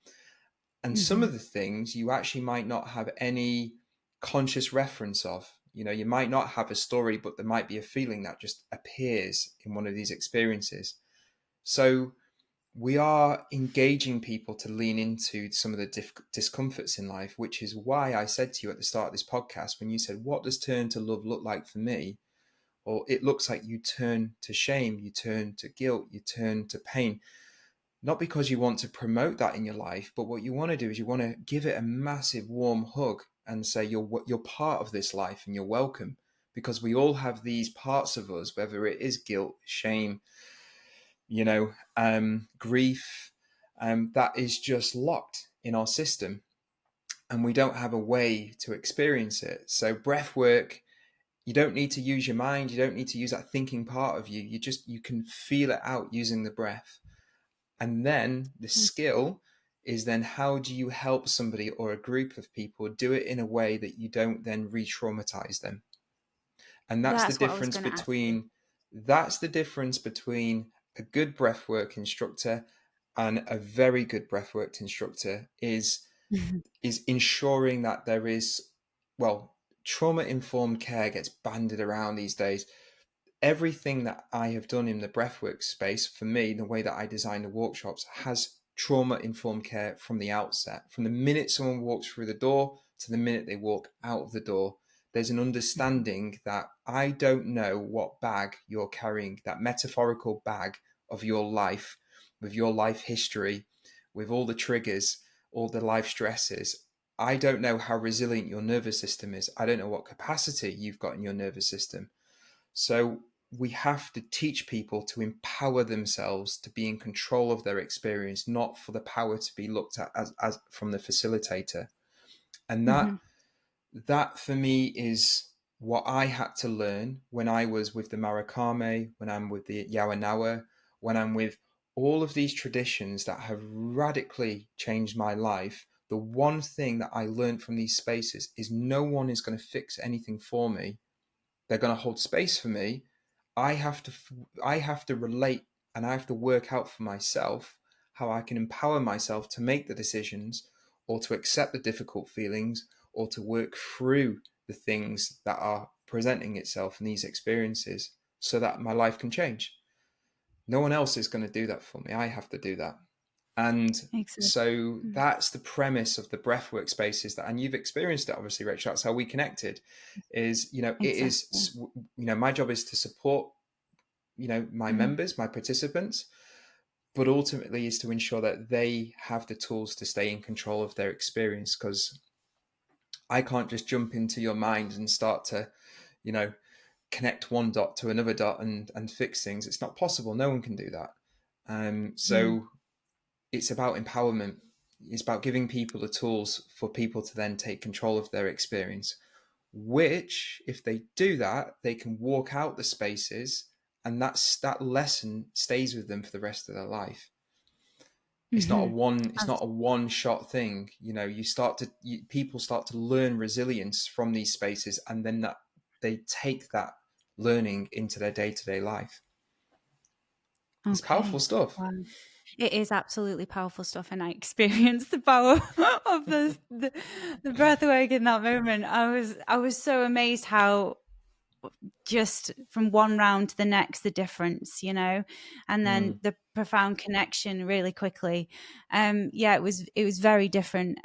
And some Mhm. of the things you actually might not have any conscious reference of. You might not have a story, but there might be a feeling that just appears in one of these experiences. So we are engaging people to lean into some of the discomforts in life, which is why I said to you at the start of this podcast, when you said, what does turn to love look like for me? Well, it looks like you turn to shame, you turn to guilt, you turn to pain, not because you want to promote that in your life, but what you want to do is you want to give it a massive warm hug and say you're part of this life and you're welcome, because we all have these parts of us, whether it is guilt, shame, grief, that is just locked in our system, and we don't have a way to experience it. So breath work, you don't need to use your mind, you don't need to use that thinking part of you. You can feel it out using the breath. And then the Mm. skill is then how do you help somebody or a group of people do it in a way that you don't then re-traumatize them? And That's what I was going to ask you. that's the difference between a good breathwork instructor and a very good breathwork instructor is ensuring that there is, well, trauma informed care gets banded around these days. Everything that I have done in the breathwork space, for me, the way that I design the workshops has trauma informed care from the outset. From the minute someone walks through the door to the minute they walk out of the door, there's an understanding that I don't know what bag you're carrying, that metaphorical bag of your life, with your life history, with all the triggers, all the life stresses. I don't know how resilient your nervous system is. I don't know what capacity you've got in your nervous system. So we have to teach people to empower themselves to be in control of their experience, not for the power to be looked at as from the facilitator. And that Mhm. that for me is what I had to learn when I was with the Marakame, when I'm with the Yawanawa, when I'm with all of these traditions that have radically changed my life. The one thing that I learned from these spaces is no one is going to fix anything for me. they're going to hold space for me, I have to I have to relate, and I have to work out for myself how I can empower myself to make the decisions, or to accept the difficult feelings, or to work through the things that are presenting itself in these experiences, so that my life can change. No one else is going to do that for me. I have to do that. And Exactly. so that's the premise of the breathwork spaces that, and you've experienced it, obviously, Rachel. That's how we connected. Is, it Exactly. is, my job is to support, my Mm-hmm. members, my participants, but ultimately is to ensure that they have the tools to stay in control of their experience. Because I can't just jump into your mind and start to, you know, connect one dot to another dot and fix things. It's not possible. No one can do that. Mm. So it's about empowerment. It's about giving people the tools for people to then take control of their experience, which, if they do that, they can walk out the spaces, and that lesson stays with them for the rest of their life. It's not a Mm-hmm. one shot thing. People start to learn resilience from these spaces, and then that they take that learning into their day-to-day life. It's powerful Okay. stuff. Wow. It is absolutely powerful stuff, and I experienced the power of the breath work in that moment. I was so amazed how just from one round to the next, the difference, and then Mm, the profound connection really quickly. Yeah, it was very different.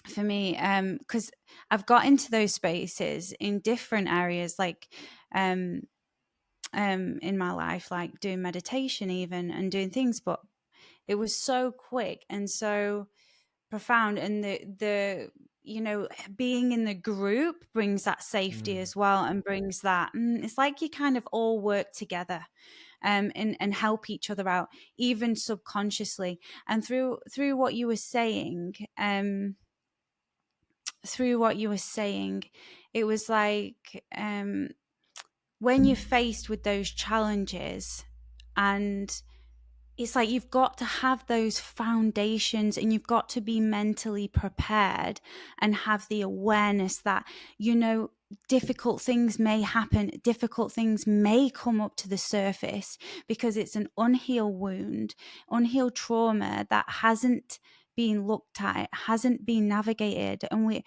For me, because I've got into those spaces in different areas, like in my life, like doing meditation even and doing things, but it was so quick and so profound. And the being in the group brings that safety mm, as well, and brings that it's like you kind of all work together, and help each other out, even subconsciously. And through what you were saying, it was like, when you're faced with those challenges, and it's like you've got to have those foundations, and you've got to be mentally prepared and have the awareness that, difficult things may happen, difficult things may come up to the surface, because it's an unhealed wound, unhealed trauma that hasn't been looked at, hasn't been navigated. And we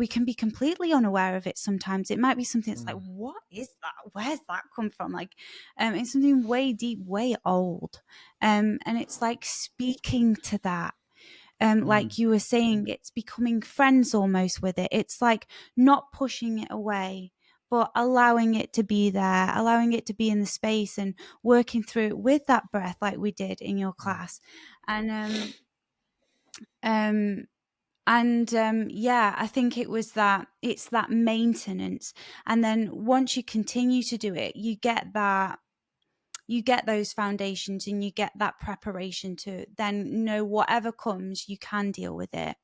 can be completely unaware of it sometimes. It might be something that's like, mm, what is that? Where's that come from? Like, it's something way deep, way old. And it's like speaking to that. mm. Like you were saying, it's becoming friends almost with it. It's like not pushing it away, but allowing it to be there, allowing it to be in the space, and working through it with that breath, like we did in your Mm. class. And yeah, I think it's that maintenance. And then once you continue to do it, you get those foundations, and you get that preparation to then know whatever comes, you can deal with it.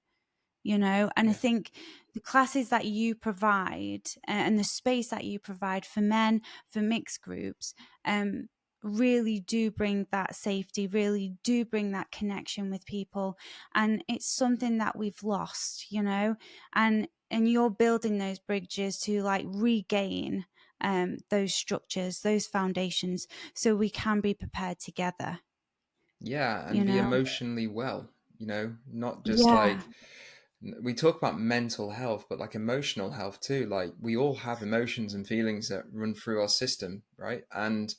And I Yeah. think the classes that you provide, and the space that you provide for men, for mixed groups, really do bring that safety, really do bring that connection with people. And it's something that we've lost, and you're building those bridges to like regain those structures, those foundations, so we can be prepared together. Yeah, you and be know emotionally well, not just yeah. like, we talk about mental health, but like emotional health too. Like, we all have emotions and feelings that run through our system, right? And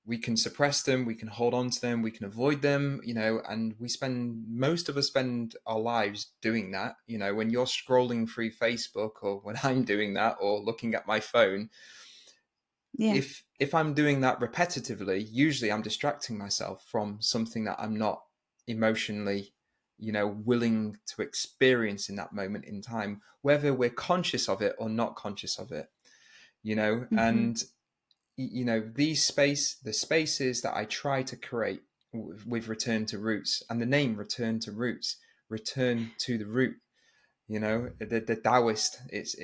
we can suppress them, we can hold on to them, we can avoid them, and most of us spend our lives doing that. When you're scrolling through Facebook, or when I'm doing that, or looking at my phone, Yeah. if I'm doing that repetitively, usually I'm distracting myself from something that I'm not emotionally, willing to experience in that moment in time, whether we're conscious of it or not conscious of it. Hmm. And the spaces that I try to create with return to roots, and the name return to roots, return to the root. The Taoist, it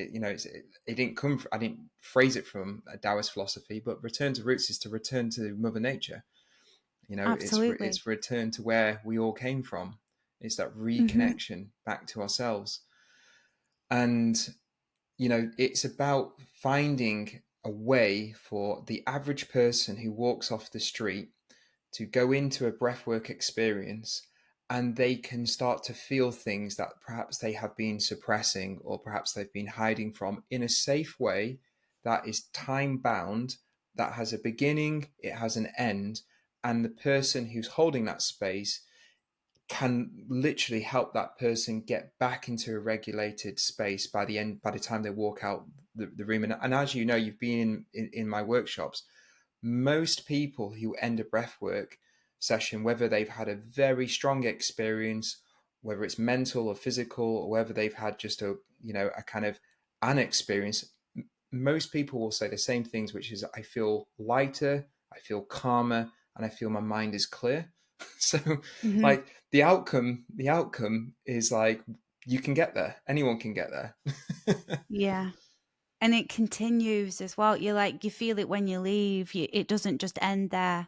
didn't come from, I didn't phrase it from a Taoist philosophy, but return to roots is to return to Mother Nature. Absolutely. It's return to where we all came from. It's that Hmm. reconnection back to ourselves. And it's about finding a way for the average person who walks off the street to go into a breathwork experience, and they can start to feel things that perhaps they have been suppressing or perhaps they've been hiding from in a safe way that is time bound, that has a beginning, it has an end, and the person who's holding that space can literally help that person get back into a regulated space by the time they walk out the room. And as you know, you've been in my workshops, most people who end a breathwork session, whether they've had a very strong experience, whether it's mental or physical, or whether they've had just a kind of an experience, most people will say the same things, which is, I feel lighter, I feel calmer, and I feel my mind is clear. So Mm-hmm. like the outcome is like, you can get there, anyone can get there. Yeah. And it continues as well. You feel it when you leave. It doesn't just end there.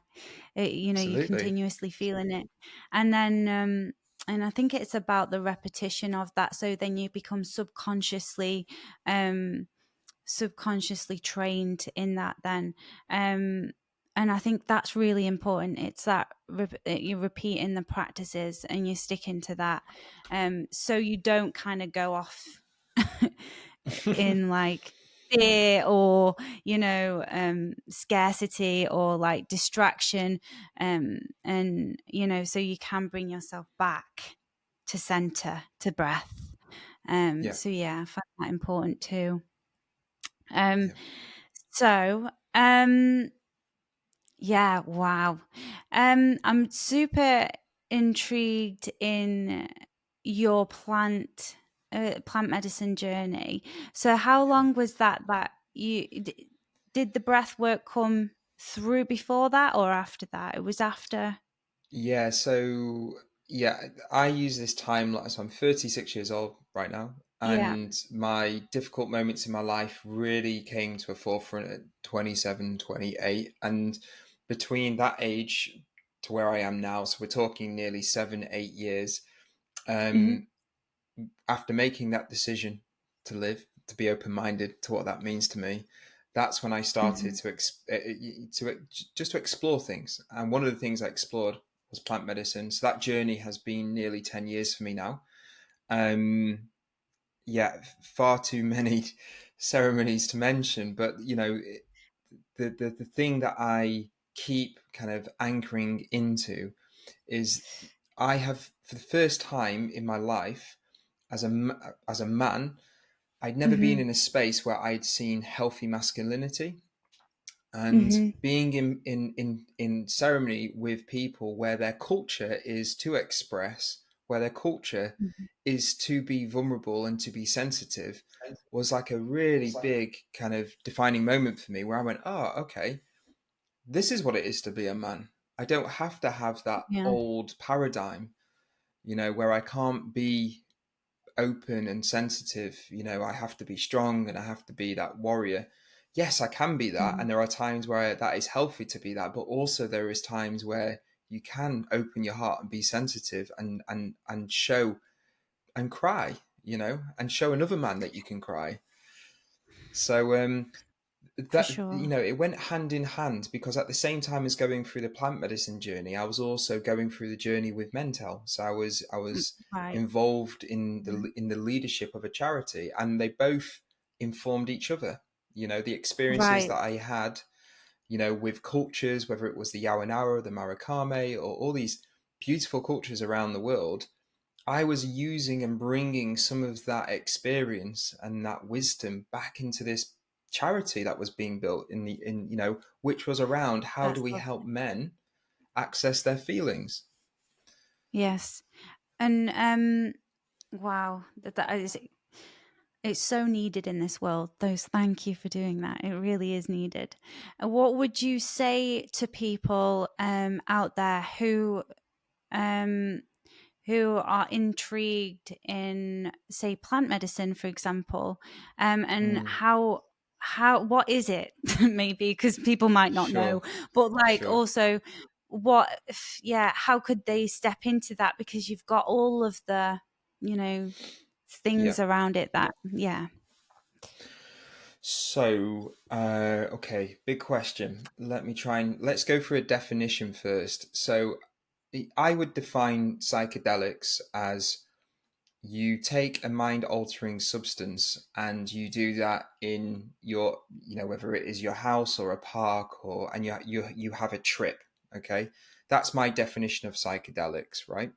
You're Absolutely. continuously feeling it. And then, and I think it's about the repetition of that. So then you become um, subconsciously trained in that then. And I think that's really important. It's that you're repeating the practices and you're sticking to that. So you don't kind of go off in like fear or scarcity or like distraction, and so you can bring yourself back to center, to breath. Yeah. So yeah, I find that important too. um Yeah. so yeah, wow. I'm super intrigued in your plant medicine journey. So how long was that did the breath work come through before that or after that? It was after. Yeah, so yeah, I use this timeline. So I'm 36 years old right now, Yeah. and my difficult moments in my life really came to a forefront at 27, 28. And between that age to where I am now, so we're talking nearly 7, 8 years, Hmm. um, after making that decision to live, to be open minded to what that means to me, that's when I started Hmm. to explore things. And one of the things I explored was plant medicine. So that journey has been nearly 10 years for me now. Um, yeah, far too many ceremonies to mention, but the thing that I keep kind of anchoring into is, I have, for the first time in my life, as a man, I'd never been Hmm. in a space where I'd seen healthy masculinity, and Hmm. being in ceremony with people where their culture is to express, where their culture is to be vulnerable and to be sensitive, was like a really big kind of defining moment for me, where I went, oh, okay, this is what it is to be a man. I don't have to have that Yeah. old paradigm, where I can't be open and sensitive. I have to be strong and I have to be that warrior. Yes, I can be that, Hmm. and there are times where that is healthy to be that, but also there is times where you can open your heart and be sensitive, and show and cry, and show another man that you can cry. So For that sure. it went hand in hand, because at the same time as going through the plant medicine journey, I was also going through the journey with Mentel. So I was Right. involved in the leadership of a charity, and they both informed each other. The experiences Right. that I had, with cultures, whether it was the Yawanara, the Maracame, or all these beautiful cultures around the world, I was using and bringing some of that experience and that wisdom back into this charity that was being built which was around, how do That's we help lovely. men access their feelings. Yes. And wow, that is, it's so needed in this world. Those Thank you for doing that. It really is needed. What would you say to people out there um, who are intrigued in, say, plant medicine, for example, and Mm, how what is it? Maybe because people might not know, sure, but like sure. also yeah, how could they step into that? Because you've got all of the you know Yeah. things around it that, yeah. So, okay, big question. Let's go for a definition first. So, I would define psychedelics as you take a mind altering substance and you do that in your, whether it is your house or a park, and you have a trip. Okay. That's my definition of psychedelics, right?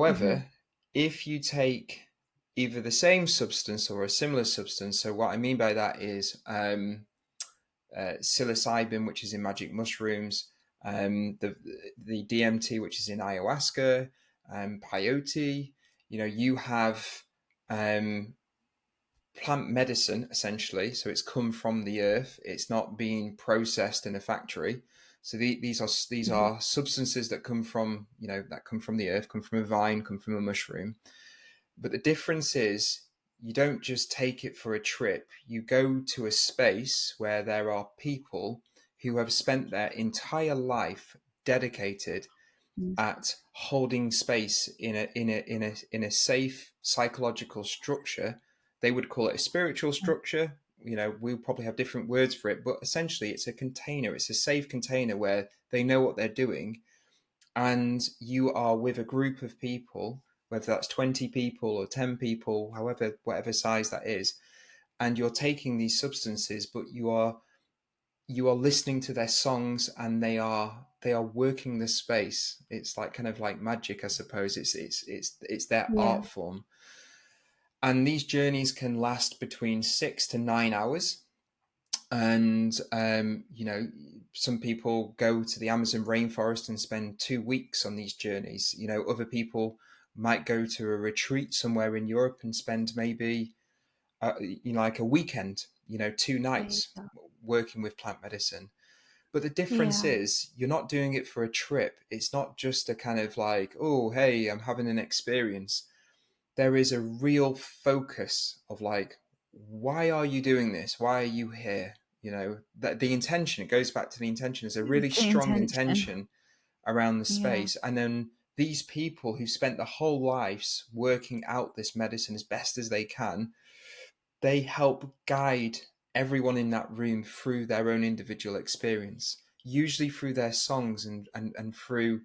Hmm. However, if you take either the same substance or a similar substance, so what I mean by that is psilocybin, which is in magic mushrooms, the DMT, which is in ayahuasca, peyote. You have um, plant medicine essentially. So it's come from the earth. It's not being processed in a factory. So these Hmm. are substances that come from the earth, come from a vine, come from a mushroom. But the difference is you don't just take it for a trip. You go to a space where there are people who have spent their entire life dedicated at holding space in a safe psychological structure. They would call it a spiritual structure. We'll probably have different words for it, but essentially it's a container. It's a safe container where they know what they're doing, and you are with a group of people, whether that's 20 people or 10 people, however, whatever size that is, and you're taking these substances, but you are listening to their songs, and they are working the space. It's like kind of like magic, I suppose. It's their Yeah. art form, and these journeys can last between 6 to 9 hours. And some people go to the Amazon rainforest and spend 2 weeks on these journeys. Other people might go to a retreat somewhere in Europe and spend maybe like a weekend, 2 nights There. working with plant medicine. But the difference Yeah. is you're not doing it for a trip. It's not just a kind of like, oh, hey, I'm having an experience. There is a real focus of like, why are you doing this? Why are you here? That the intention, it goes back to the intention. There's a really The strong intention. intention around the Yeah. space. And then these people who spent their whole lives working out this medicine as best as they can, they help guide everyone in that room through their own individual experience, usually through their songs and through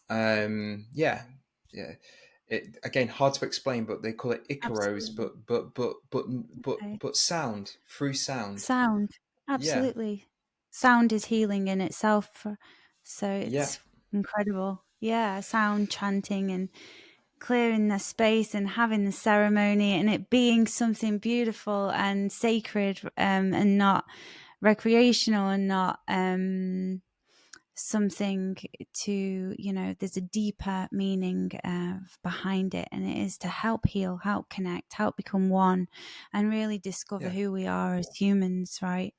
yeah. It, again, hard to explain, but they call it icaros, Absolutely. Okay. but sound, through sound. Sound. Yeah, Absolutely. Sound is healing in itself. So yeah, it's incredible. Yeah. Sound chanting and clearing the space and having the ceremony and it being something beautiful and sacred, and not recreational and not something to, there's a deeper meaning behind it, and it is to help heal, help connect, help become one, and really discover yeah. who we are as humans, right?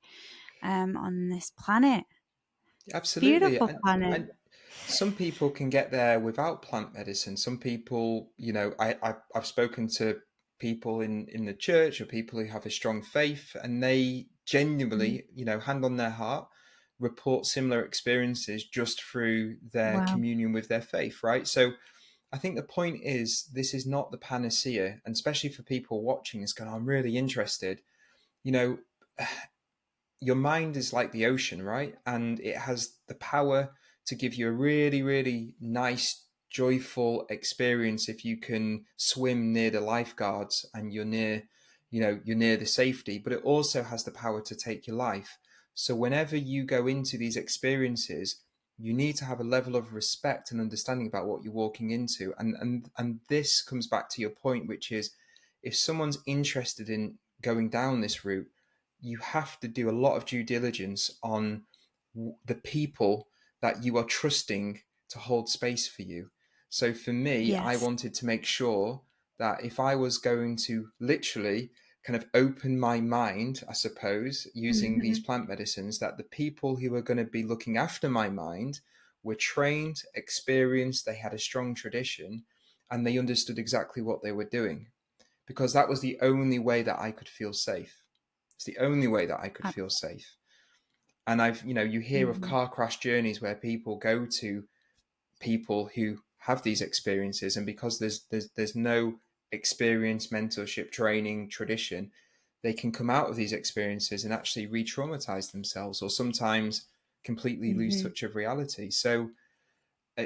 On this planet, Absolutely. beautiful And planet. and some people can get there without plant medicine. Some people, I've spoken to people in the church or people who have a strong faith, and they Mm. genuinely, hand on their heart, report similar experiences just through their Wow. communion with their faith, right? So I think the point is this is not the panacea, and especially for people watching this going, I'm really interested. You know, your mind is like the ocean, right? And it has the power to give you a really, really nice, joyful experience if you can swim near the lifeguards and you're near the safety, but it also has the power to take your life. So whenever you go into these experiences, you need to have a level of respect and understanding about what you're walking into. And this comes back to your point, which is if someone's interested in going down this route, you have to do a lot of due diligence on the people that you are trusting to hold space for you. So for me, I Yes. wanted to make sure that if I was going to literally kind of open my mind, I suppose, using these Hmm. plant medicines, that the people who were going to be looking after my mind were trained, experienced, they had a strong tradition, and they understood exactly what they were doing. Because that was the only way that I could feel safe. It's the only way that I could feel safe. And you hear of Absolutely. car crash journeys where people go to people who have these experiences, and because there's no experience, mentorship, training, tradition, they can come out of these experiences and actually re-traumatize themselves, or sometimes completely lose Mm-hmm. touch of reality. So,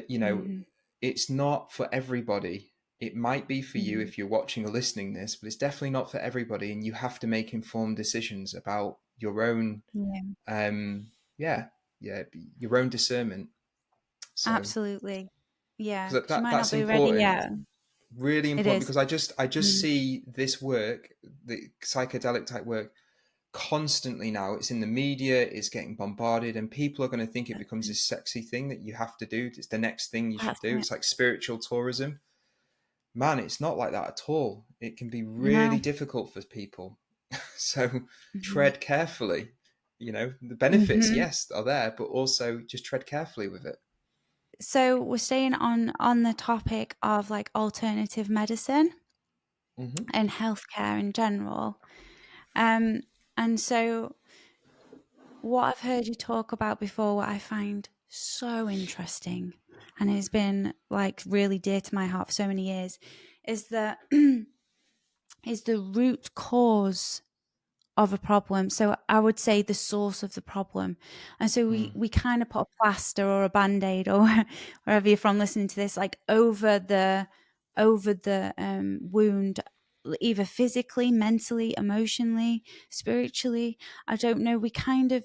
you know, Mm-hmm. it's not for everybody. It might be for you Mm-hmm. if you're watching or listening this, but it's definitely not for everybody. And you have to make informed decisions about your own, Yeah, um, yeah, yeah, your own discernment. So, absolutely. Yeah, because because you might not that's be ready important, yet. really It important. is. Because I just Mm. see this work, the psychedelic type work, constantly now. It's in the media, it's getting bombarded, and people are going to think it That's becomes it. this sexy thing that you have to do. It's the next thing you should That's do. it. It's like spiritual tourism. Man, it's not like that at all. It can be really No. difficult for people. So Mm-hmm. tread carefully. The benefits, Mm-hmm. yes, are there, but also just tread carefully with it. So we're staying on the topic of like alternative medicine Hmm. and healthcare in general. Um, and so what I've heard you talk about before, what I find so interesting, and has been like really dear to my heart for so many years, is that is the root cause of a problem. So I would say the source of the problem. And so Mm, we kind of put a plaster or a band-aid or wherever you're from listening to this, like over the wound, either physically, mentally, emotionally, spiritually. I don't know. We kind of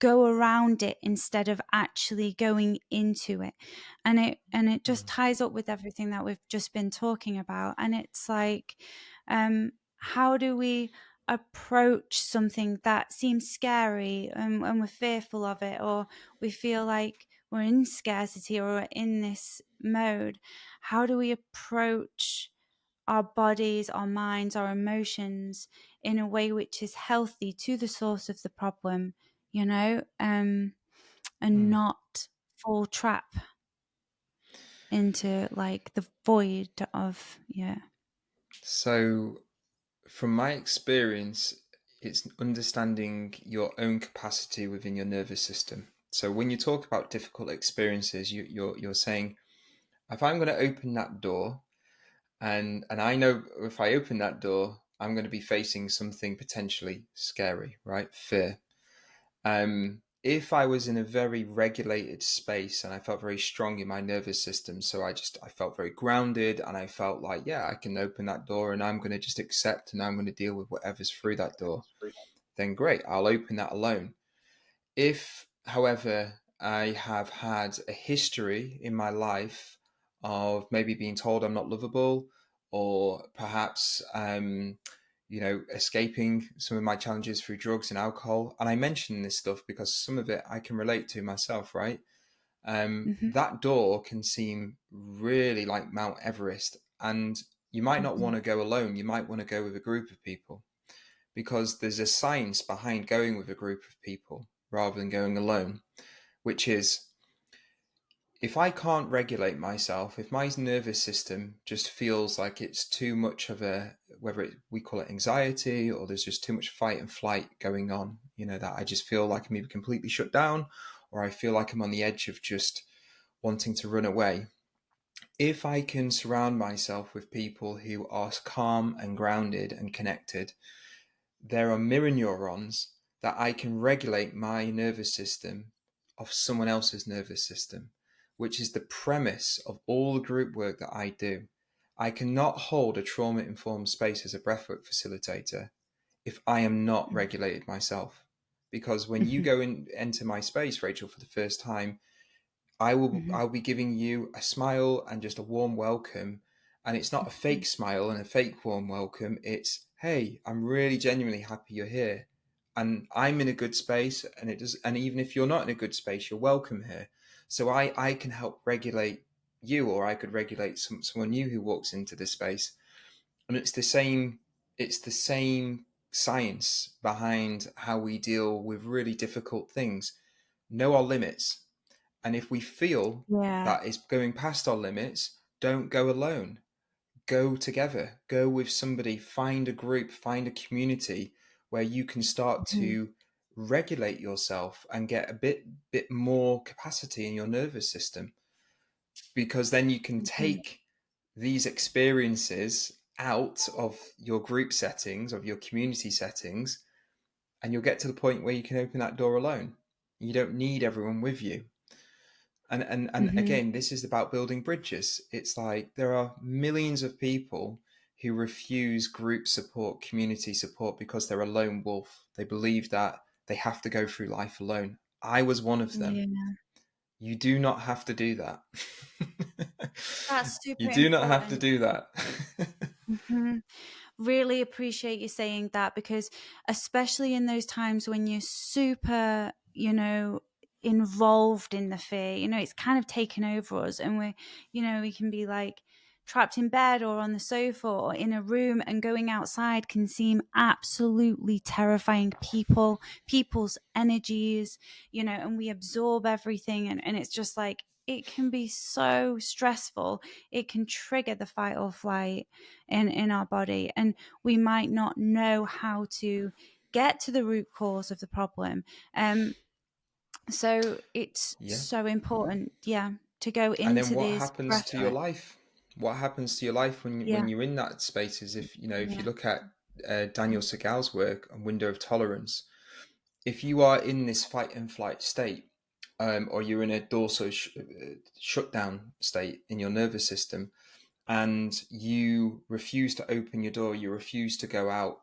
go around it instead of actually going into it, and it just mm, ties up with everything that we've just been talking about. And it's like, how do we approach something that seems scary, and we're fearful of it, or we feel like we're in scarcity or we're in this mode? How do we approach our bodies, our minds, our emotions in a way which is healthy to the source of the problem, you know, and mm. not fall trap into like the void of, yeah. So, from my experience, it's understanding your own capacity within your nervous system. So, when you talk about difficult experiences, you're saying, if I'm going to open that door, and I know if I open that door, I'm going to be facing something potentially scary, right? Fear. If I was in a very regulated space and I felt very strong in my nervous system, so I felt very grounded, and I felt like, yeah, I can open that door and I'm going to just accept and I'm going to deal with whatever's through that door, then great, I'll open that alone. If, however, I have had a history in my life of maybe being told I'm not lovable, or perhaps, escaping some of my challenges through drugs and alcohol, and I mention this stuff because some of it I can relate to myself, right? Mm-hmm, That door can seem really like Mount Everest, and you might not mm-hmm, want to go alone. You might want to go with a group of people, because there's a science behind going with a group of people rather than going alone, which is, if I can't regulate myself, if my nervous system just feels like it's too much of a, we call it anxiety, or there's just too much fight and flight going on, that I just feel like I'm either completely shut down, or I feel like I'm on the edge of just wanting to run away. If I can surround myself with people who are calm and grounded and connected, there are mirror neurons that I can regulate my nervous system of someone else's nervous system, which is the premise of all the group work that I do. I cannot hold a trauma informed space as a breathwork facilitator if I am not regulated myself. Because when you mm-hmm, go enter my space, Rachel, for the first time, I'll be giving you a smile and just a warm welcome. And it's not a mm-hmm, fake smile and a fake warm welcome. It's, hey, I'm really genuinely happy you're here. And I'm in a good space, and even if you're not in a good space, you're welcome here. So I can help regulate you, or I could regulate someone new who walks into this space. And it's the same science behind how we deal with really difficult things. Know our limits, and if we feel yeah. that it's going past our limits, don't go alone. Go together. Go with somebody. Find a group, find a community where you can start Mm-hmm, to regulate yourself and get a bit more capacity in your nervous system. Because then you can mm-hmm, take these experiences out of your group settings, of your community settings, and you'll get to the point where you can open that door alone. You don't need everyone with you. And Mm-hmm. again, this is about building bridges. It's like there are millions of people who refuse group support, community support, because they're a lone wolf. They believe that they have to go through life alone. I was one of them. Yeah, You do not have to do that. that's You super do not have to important. do that. Mm-hmm. Really appreciate you saying that, because especially in those times when you're super, involved in the fear, it's kind of taken over us, and we can be like trapped in bed or on the sofa or in a room, and going outside can seem absolutely terrifying. People's energies, and we absorb everything, and it's just like it can be so stressful. It can trigger the fight or flight in our body, and we might not know how to get to the root cause of the problem. So it's Yeah. so important, to go And then into what these happens breath to your work. life? What happens to your life Yeah, when you're in that space is, if you yeah. look at Daniel Segal's work on window of tolerance, if you are in this fight and flight state, or you're in a dorsal shutdown state in your nervous system, and you refuse to open your door, you refuse to go out,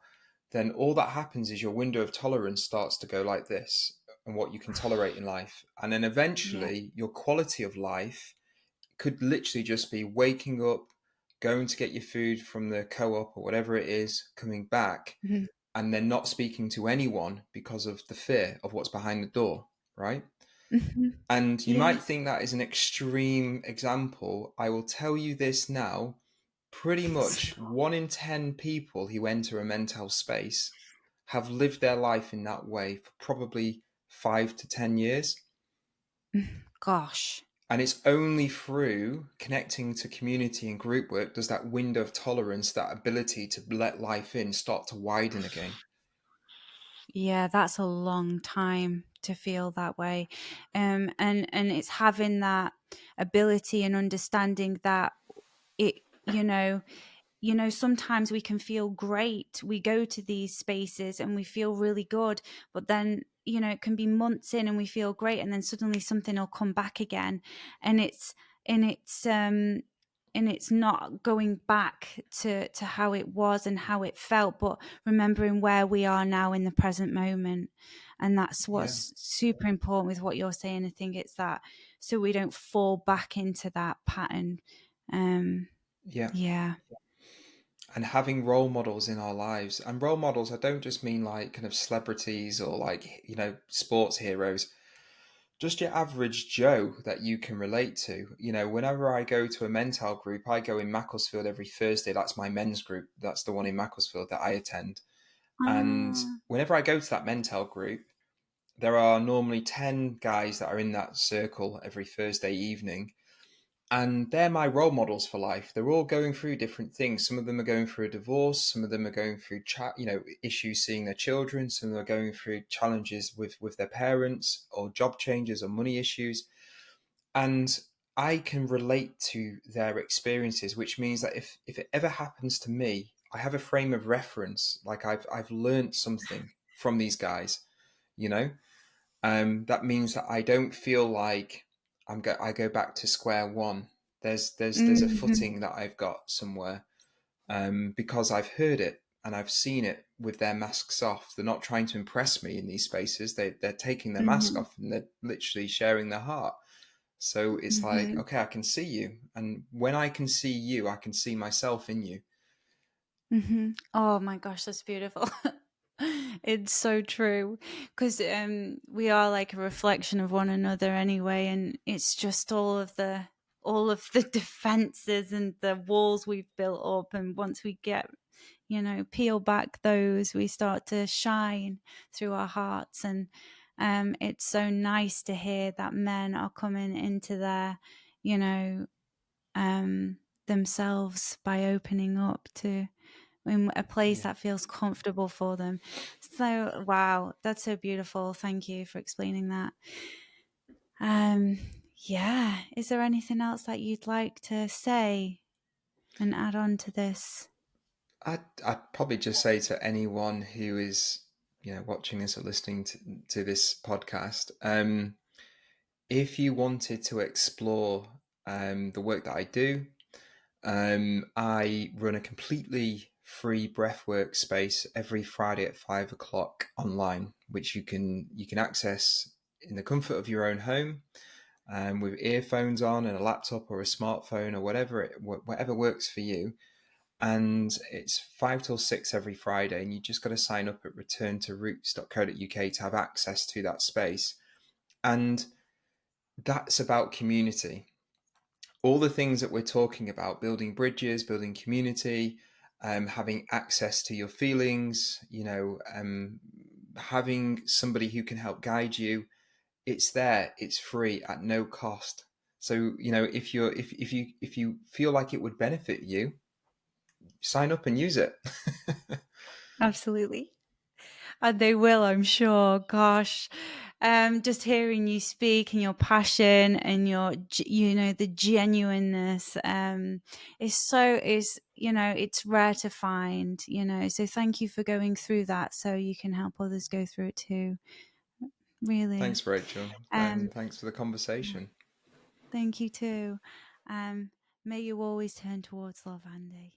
then all that happens is your window of tolerance starts to go like this, and what you can tolerate in life. And then Yeah. eventually your quality of life could literally just be waking up, going to get your food from the co-op or whatever it is, coming back, Mhm. and then not speaking to anyone because of the fear of what's behind the door, right? Mhm. And you Yeah. might think that is an extreme example. I will tell you this now. Pretty much 1 in 10 people who enter a Mentell space have lived their life in that way for probably 5 to 10 years. Gosh. And it's only through connecting to community and group work does that window of tolerance, that ability to let life in, start to widen again. Yeah, that's a long time to feel that way. And it's having that ability and understanding that it, sometimes we can feel great. We go to these spaces and we feel really good, but then, it can be months in and we feel great, and then suddenly something will come back again, and it's not going back to how it was and how it felt, but remembering where we are now in the present moment. And that's Yeah, what's super important with what you're saying. I think it's that, so we don't fall back into that pattern. um yeah. yeah. And having role models in our lives, and role models, I don't just mean like kind of celebrities or like, sports heroes, just your average Joe that you can relate to. Whenever I go to a Mental group, I go in Macclesfield every Thursday. That's my men's group. That's the one in Macclesfield that I attend. And Ah. whenever I go to that Mental group, there are normally 10 guys that are in that circle every Thursday evening. And they're my role models for life. They're all going through different things. Some of them are going through a divorce. Some of them are going through issues seeing their children. Some of them are going through challenges with their parents, or job changes, or money issues. And I can relate to their experiences, which means that if it ever happens to me, I have a frame of reference. Like I've learned something from these guys, you know. That means that I don't feel like I go back to square one. There's a Mhm. footing that I've got somewhere, because I've heard it and I've seen it with their masks off. They're not trying to impress me in these spaces. They're taking their mask Mhm. off and they're literally sharing their heart. So it's like, Mhm. okay, I can see you, and when I can see you, I can see myself in you. Mhm. Oh my gosh, that's beautiful. It's so true, because we are like a reflection of one another anyway, and it's just all of the defenses and the walls we've built up, and once we get, peel back those, we start to shine through our hearts. And it's so nice to hear that men are coming into their, you know themselves by opening up to in a place Yeah. that feels comfortable for them. So, wow, that's so beautiful. Thank you for explaining that. Um, yeah. Is there anything else that you'd like to say and add on to this? I'd probably just say to anyone who is, watching this or listening to this podcast, if you wanted to explore the work that I do, I run a completely free breathwork space every Friday at 5 o'clock online, which you can access in the comfort of your own home, with earphones on and a laptop or a smartphone or whatever works for you. And it's 5 till 6 every Friday, and you just got to sign up at returntoroots.co.uk to have access to that space. And that's about community. All the things that we're talking about, building bridges, building community, having access to your feelings, having somebody who can help guide you, it's there, it's free at no cost. So, if you feel like it would benefit you, sign up and use it. Absolutely. And they will, I'm sure. Gosh, just hearing you speak and your passion and the genuineness, it's rare to find, so thank you for going through that so you can help others go through it too. Really. Thanks, Rachel, Um, and thanks for the conversation. Thank you too. May you always turn towards love, Andy.